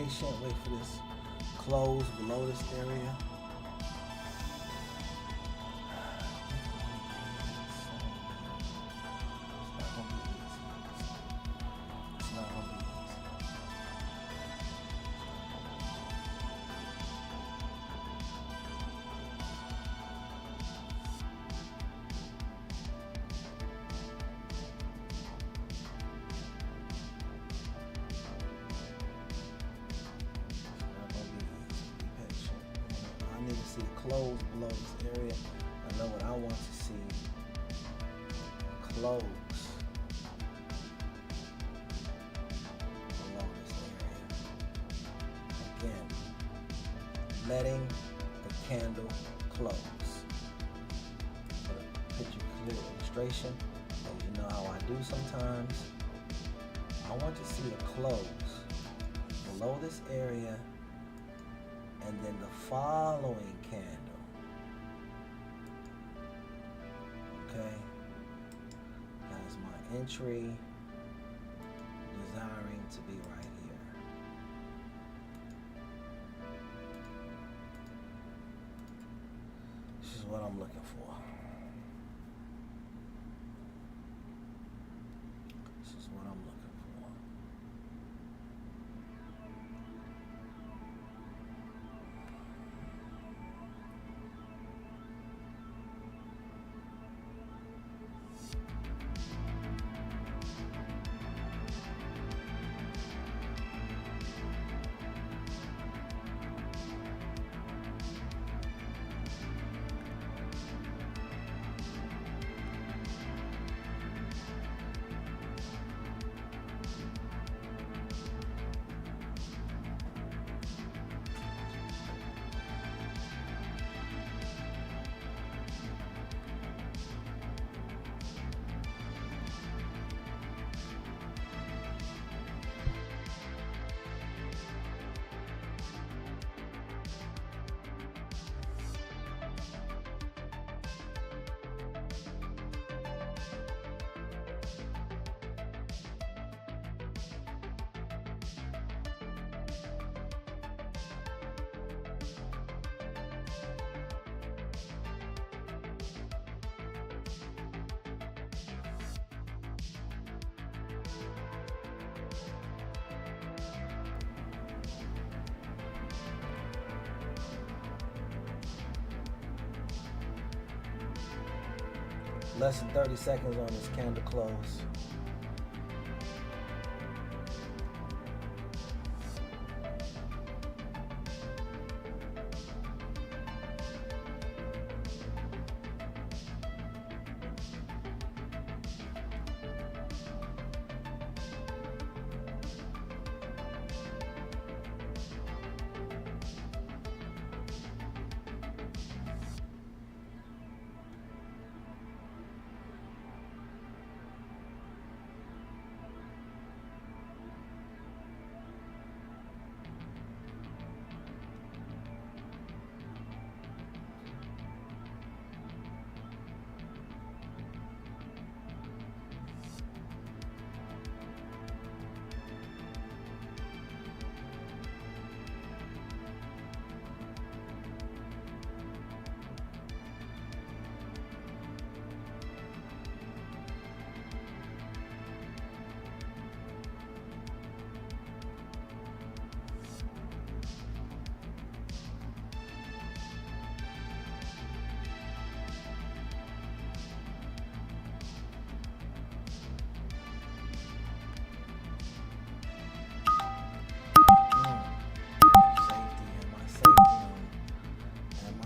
patient, wait for this close below this area. It's not gonna be easy. I need to see a close below this area. I know what I want to see. Close below this area. Again, letting the candle close. For the picture clear illustration, as you know how I do sometimes, I want to see a close below this area, and then the following candle. Okay, that is my entry, desiring to be right here. This is what I'm looking for. This is what I'm looking for. Less than 30 seconds on this candle close.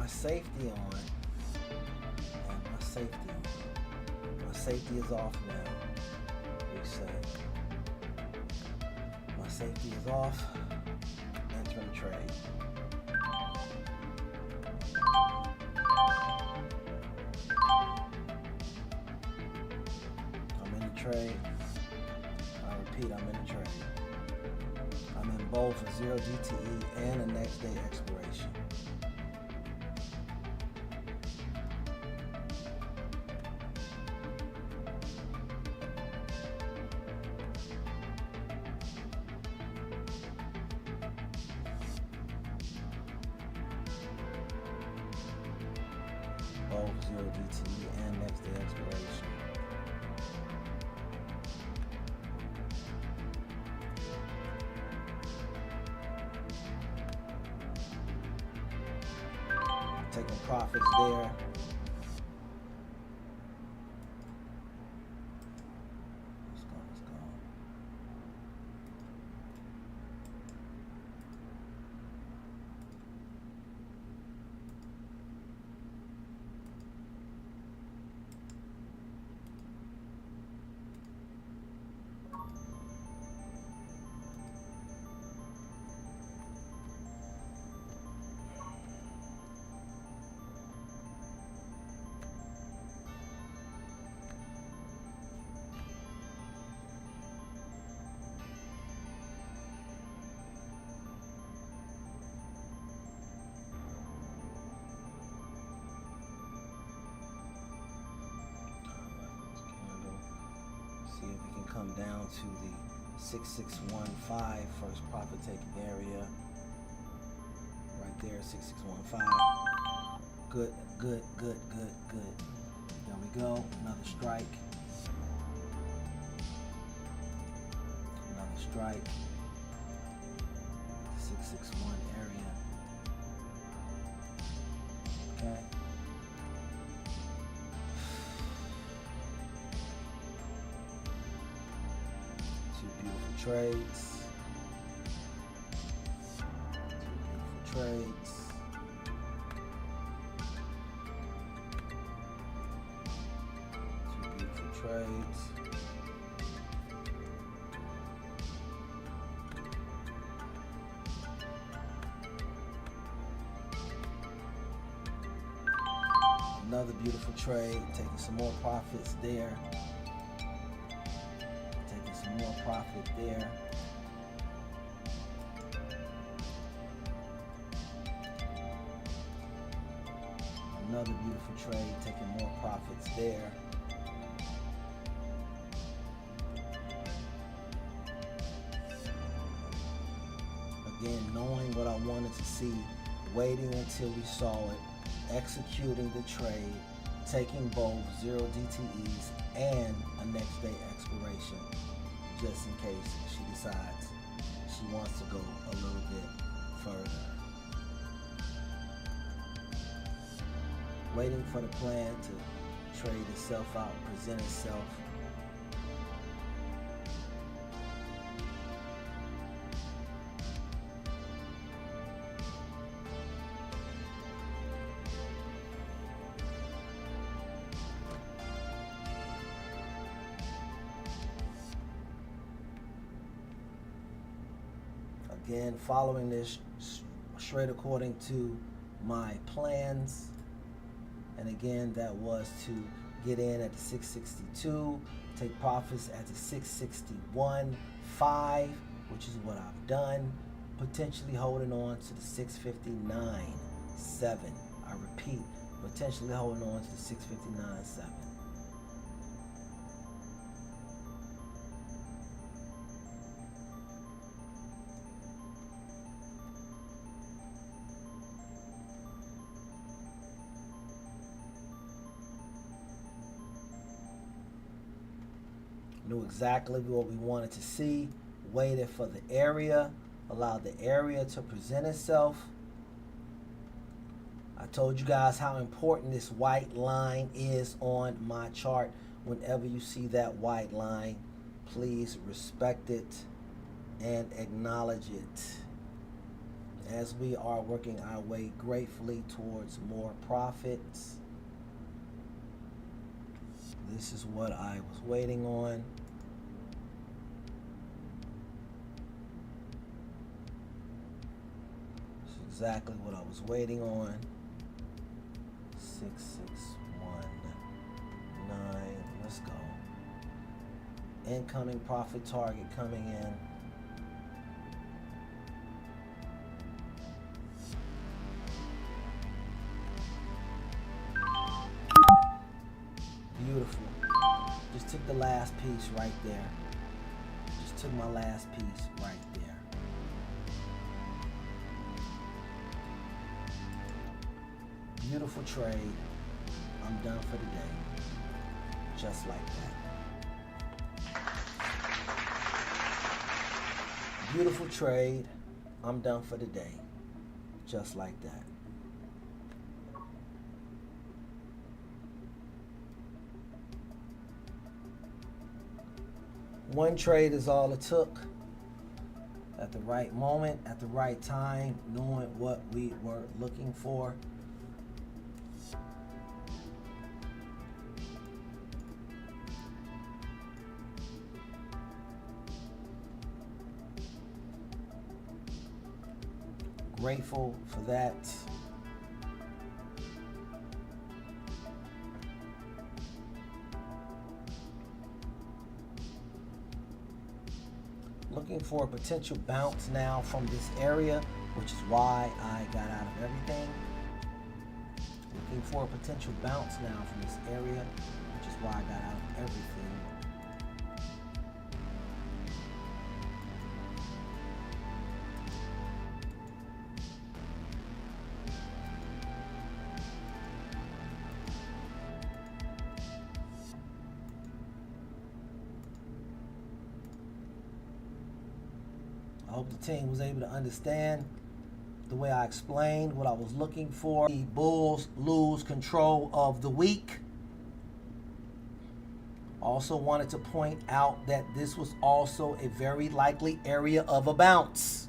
Safety on, and my safety on. My safety is off now, reset. My safety is off, entering trade. I'm in the trade. I repeat, I'm in the trade. I'm in both a 0 DTE and a next day expiration. both 0 DTE and next day expiration. Taking profits there. Let's go. See if we can come down to the 6615 first profit taking area. Right there, 6615. Good. There we go. Another strike. Another strike. 661 area. Okay. Two beautiful trades. Two beautiful trades. Another beautiful trade, taking some more profits there. Taking some more profit there. Another beautiful trade, taking more profits there. Again, knowing what I wanted to see, waiting until we saw it, executing the trade, taking both 0 DTEs and a next day expiration, just in case she decides she wants to go a little bit further. Waiting for the plan to trade itself out, present itself. Again, following this straight according to my plans. And again, that was to get in at the 662, take profits at the 661.5, which is what I've done. Potentially holding on to the 659.7. I repeat, potentially holding on to the 659.7. Knew exactly what we wanted to see, waited for the area, allowed the area to present itself. I told you guys how important this white line is on my chart. Whenever you see that white line, please respect it and acknowledge it, as we are working our way gratefully towards more profits. This is what I was waiting on. This is exactly what I was waiting on. 6619. Let's go. Incoming profit target coming in. Beautiful. Just took the last piece right there. Just took my last piece right there. Beautiful trade. I'm done for the day. Just like that. Beautiful trade. I'm done for the day. Just like that. One trade is all it took. At the right moment, at the right time, knowing what we were looking for. Grateful for that. Looking for a potential bounce now from this area, which is why I got out of everything. Looking for a potential bounce now from this area, which is why I got out of everything. I hope the team was able to understand the way I explained what I was looking for. The Bulls lose control of the week. Also wanted to point out that this was also a very likely area of a bounce,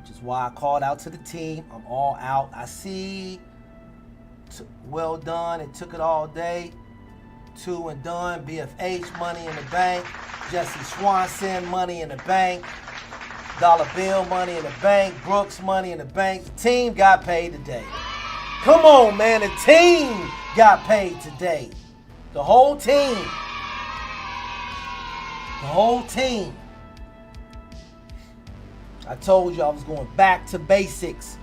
which is why I called out to the team. I'm all out. I see. Well done. It took it all day. 2 and done. BFH, money in the bank. Jesse Swanson, money in the bank. Dollar Bill, money in the bank. Brooks, money in the bank. The team got paid today. Come on, man. The team got paid today. The whole team. The whole team. I told you I was going back to basics.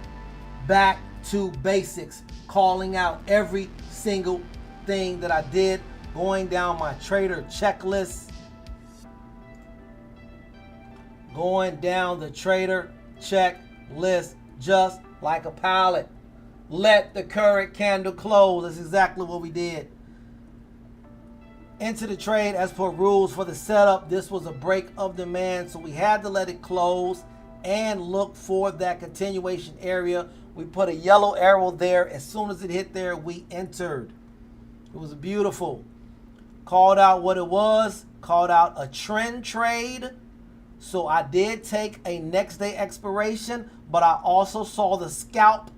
Back to basics. Calling out every single thing that I did. Going down my trader checklist. Going down the trader checklist just like a pilot. Let the current candle close. That's exactly what we did. Into the trade as per rules for the setup. This was a break of demand, so we had to let it close and look for that continuation area. We put a yellow arrow there. As soon as it hit there, we entered. It was beautiful. Called out what it was. Called out a trend trade. So I did take a next day expiration, but I also saw the scalp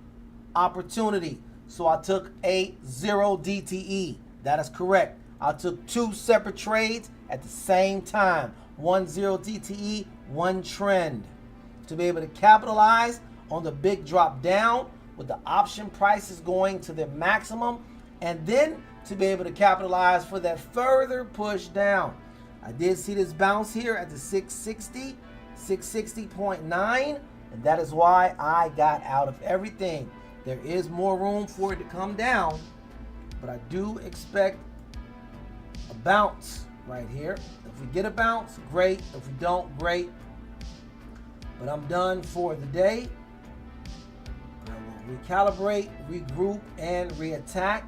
opportunity. So I took a 0 DTE. That is correct. I took 2 separate trades at the same time. 1 0 DTE, 1 trend. To be able to capitalize on the big drop down with the option prices going to their maximum, and then to be able to capitalize for that further push down. I did see this bounce here at the 660, 660.9, and that is why I got out of everything. There is more room for it to come down, but I do expect a bounce right here. If we get a bounce, great. If we don't, great. But I'm done for the day. I will recalibrate, regroup, and reattack.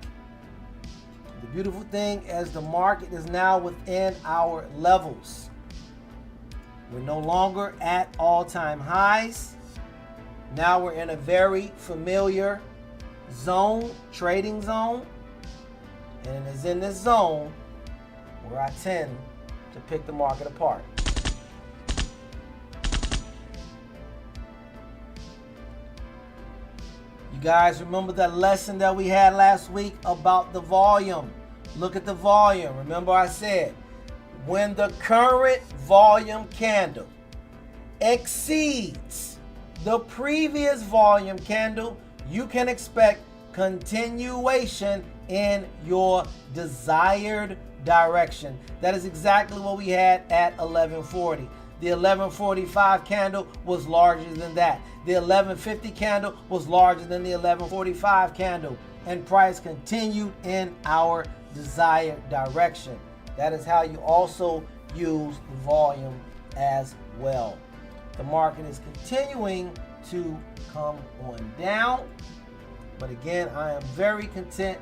The beautiful thing is the market is now within our levels. We're no longer at all-time highs. Now we're in a very familiar zone, trading zone. And it is in this zone where I tend to pick the market apart. You guys remember that lesson that we had last week about the volume? Look at the volume. Remember I said, when the current volume candle exceeds the previous volume candle, you can expect continuation in your desired direction. That is exactly what we had at 1140. The 1145 candle was larger than that. The 1150 candle was larger than the 1145 candle. And price continued in our desired direction. That is how you also use the volume as well. The market is continuing to come on down, But again, I am very content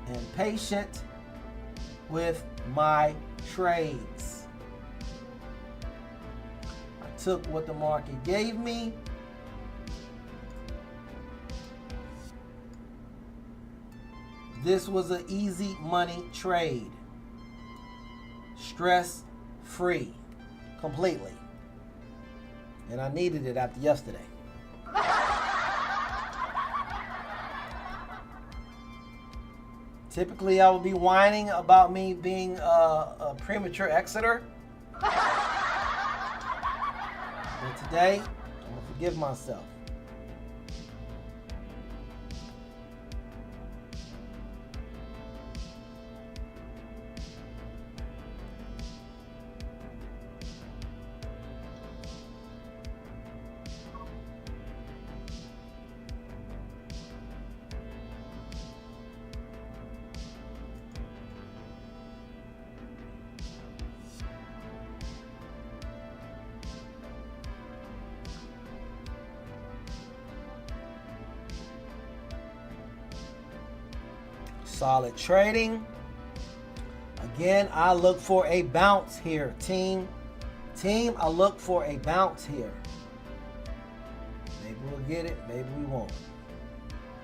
and patient with my trades. I took what the market gave me. This was an easy money trade. Stress free. Completely. And I needed it after yesterday. Typically, I would be whining about me being a premature exiter. But today, I'm going to forgive myself. Solid trading. Again, I look for a bounce here, team. Team, I look for a bounce here. Maybe we'll get it, maybe we won't.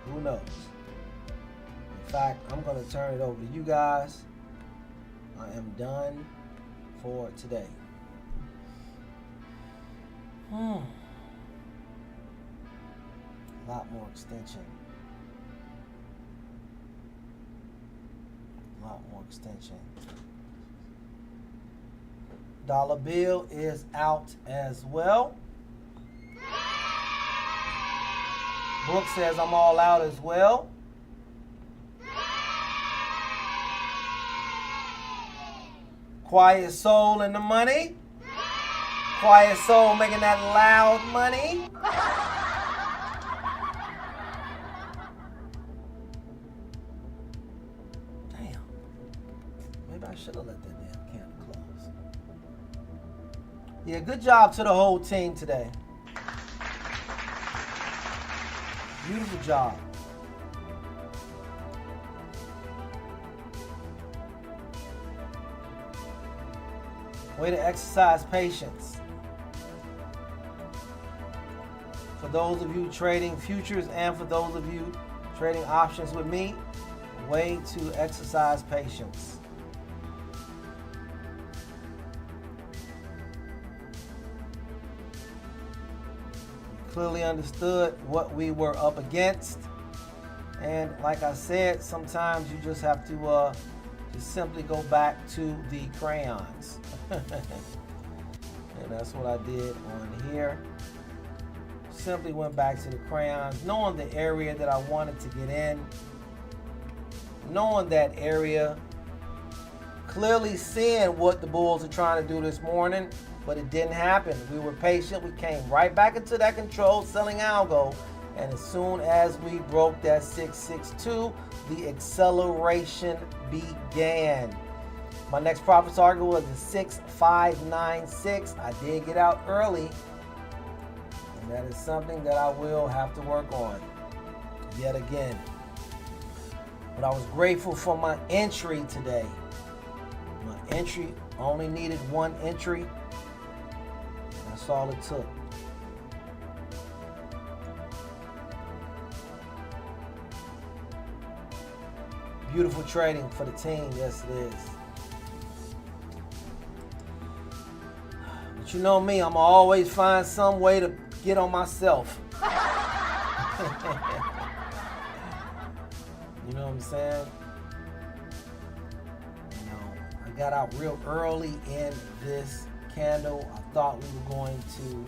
Who knows? In fact, I'm going to turn it over to you guys. I am done for today. A lot more extension. Dollar bill is out as well. Brooke says I'm all out as well. Quiet Soul in the money. Quiet Soul making that loud money. I should have let that damn candle close. Yeah, good job to the whole team today. Beautiful job. Way to exercise patience. For those of you trading futures and for those of you trading options with me, way to exercise patience. Clearly understood what we were up against, and like I said, sometimes you just have to just simply go back to the crayons. And that's what I did on here. Simply went back to the crayons, knowing the area that I wanted to get in, knowing that area, clearly seeing what the bulls are trying to do this morning. But it didn't happen. We were patient. We came right back into that controlled selling algo. And as soon as we broke that 662, the acceleration began. My next profit target was the 6596. I did get out early. And that is something that I will have to work on yet again. But I was grateful for my entry today. My entry, only needed one entry. That's all it took. Beautiful trading for the team. Yes, it is. But you know me, I'm always find some way to get on myself. You know what I'm saying? You know, I got out real early in this candle. I thought we were going to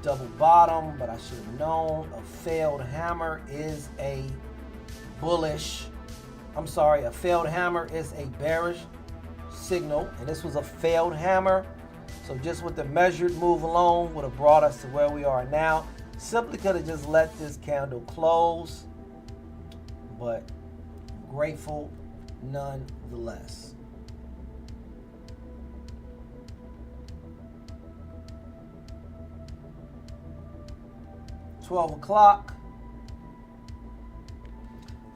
double bottom, but I should have known a failed hammer is a a failed hammer is a bearish signal, and this was a failed hammer. So just with the measured move alone would have brought us to where we are now. Simply could have just let this candle close, but grateful nonetheless. $12 o'clock.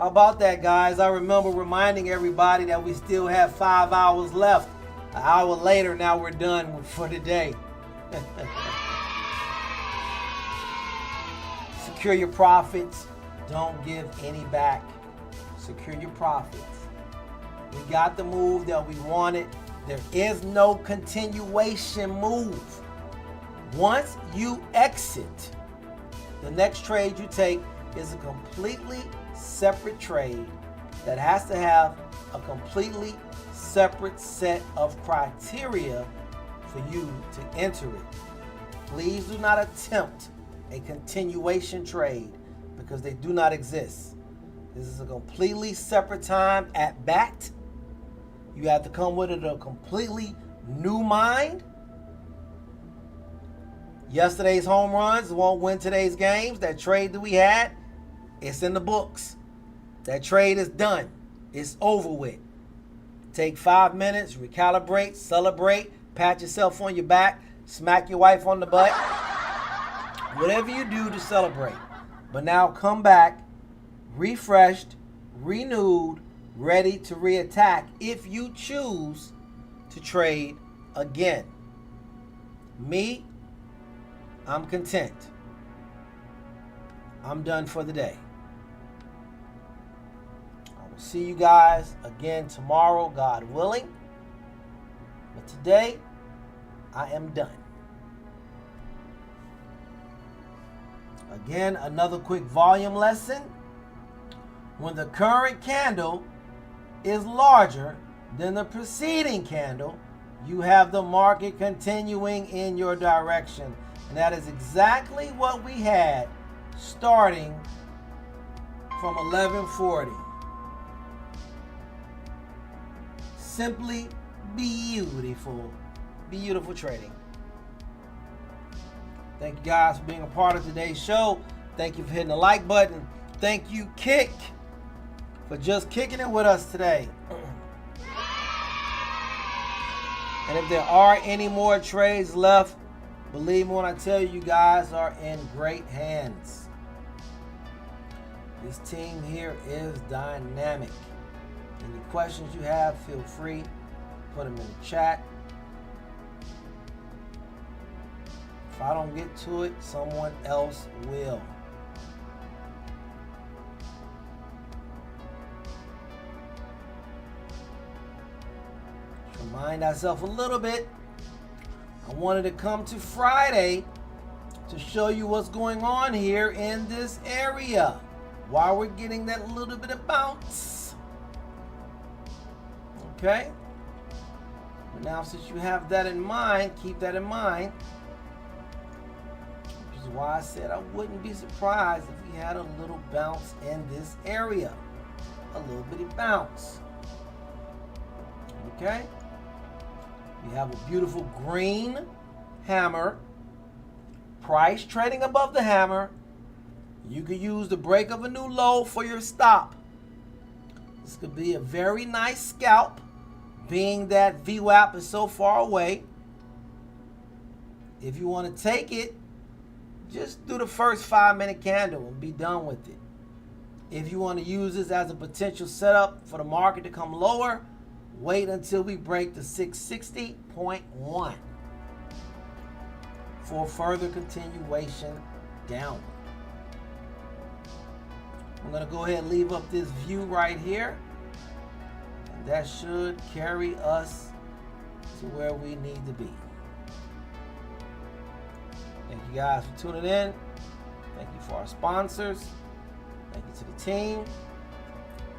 How about that, guys? I remember reminding everybody that we still have 5 hours left. An hour later, now we're done for the day. Secure your profits. Don't give any back. Secure your profits. We got the move that we wanted. There is no continuation move. Once you exit, the next trade you take is a completely separate trade that has to have a completely separate set of criteria for you to enter it. Please do not attempt a continuation trade because they do not exist. This is a completely separate time at bat. You have to come with it a completely new mind. Yesterday's home runs won't win today's games. That trade that we had, it's in the books. That trade is done. It's over with. Take 5 minutes, recalibrate, celebrate, pat yourself on your back, smack your wife on the butt. Whatever you do to celebrate. But now come back, refreshed, renewed, ready to reattack if you choose to trade again. Me, I'm content. I'm done for the day. I will see you guys again tomorrow, God willing. But today, I am done. Again, another quick volume lesson. When the current candle is larger than the preceding candle, you have the market continuing in your direction. And that is exactly what we had starting from 1140. Simply beautiful, beautiful trading. Thank you guys for being a part of today's show. Thank you for hitting the like button. Thank you, Kick, for just kicking it with us today. And if there are any more trades left, believe me when I tell you, you guys are in great hands. This team here is dynamic. Any questions you have, feel free, put them in the chat. If I don't get to it, someone else will. Remind ourselves a little bit. I wanted to come to Friday to show you what's going on here in this area. Why we're getting that little bit of bounce. Okay? But now since you have that in mind, keep that in mind. Which is why I said I wouldn't be surprised if we had a little bounce in this area. A little bitty bounce. Okay? We have a beautiful green hammer. Price trading above the hammer. You could use the break of a new low for your stop. This could be a very nice scalp, being that VWAP is so far away. If you want to take it, just do the first 5-minute candle and be done with it. If you want to use this as a potential setup for the market to come lower, wait until we break the 660.1 for further continuation down. I'm going to go ahead and leave up this view right here. And that should carry us to where we need to be. Thank you guys for tuning in. Thank you for our sponsors. Thank you to the team.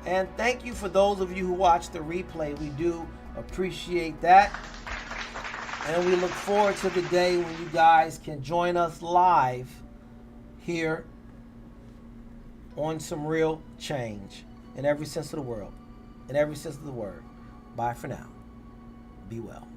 And thank you for those of you who watch the replay. We do appreciate that. And we look forward to the day when you guys can join us live here on Some Real Change in every sense of the world, in every sense of the word. Bye for now. Be well.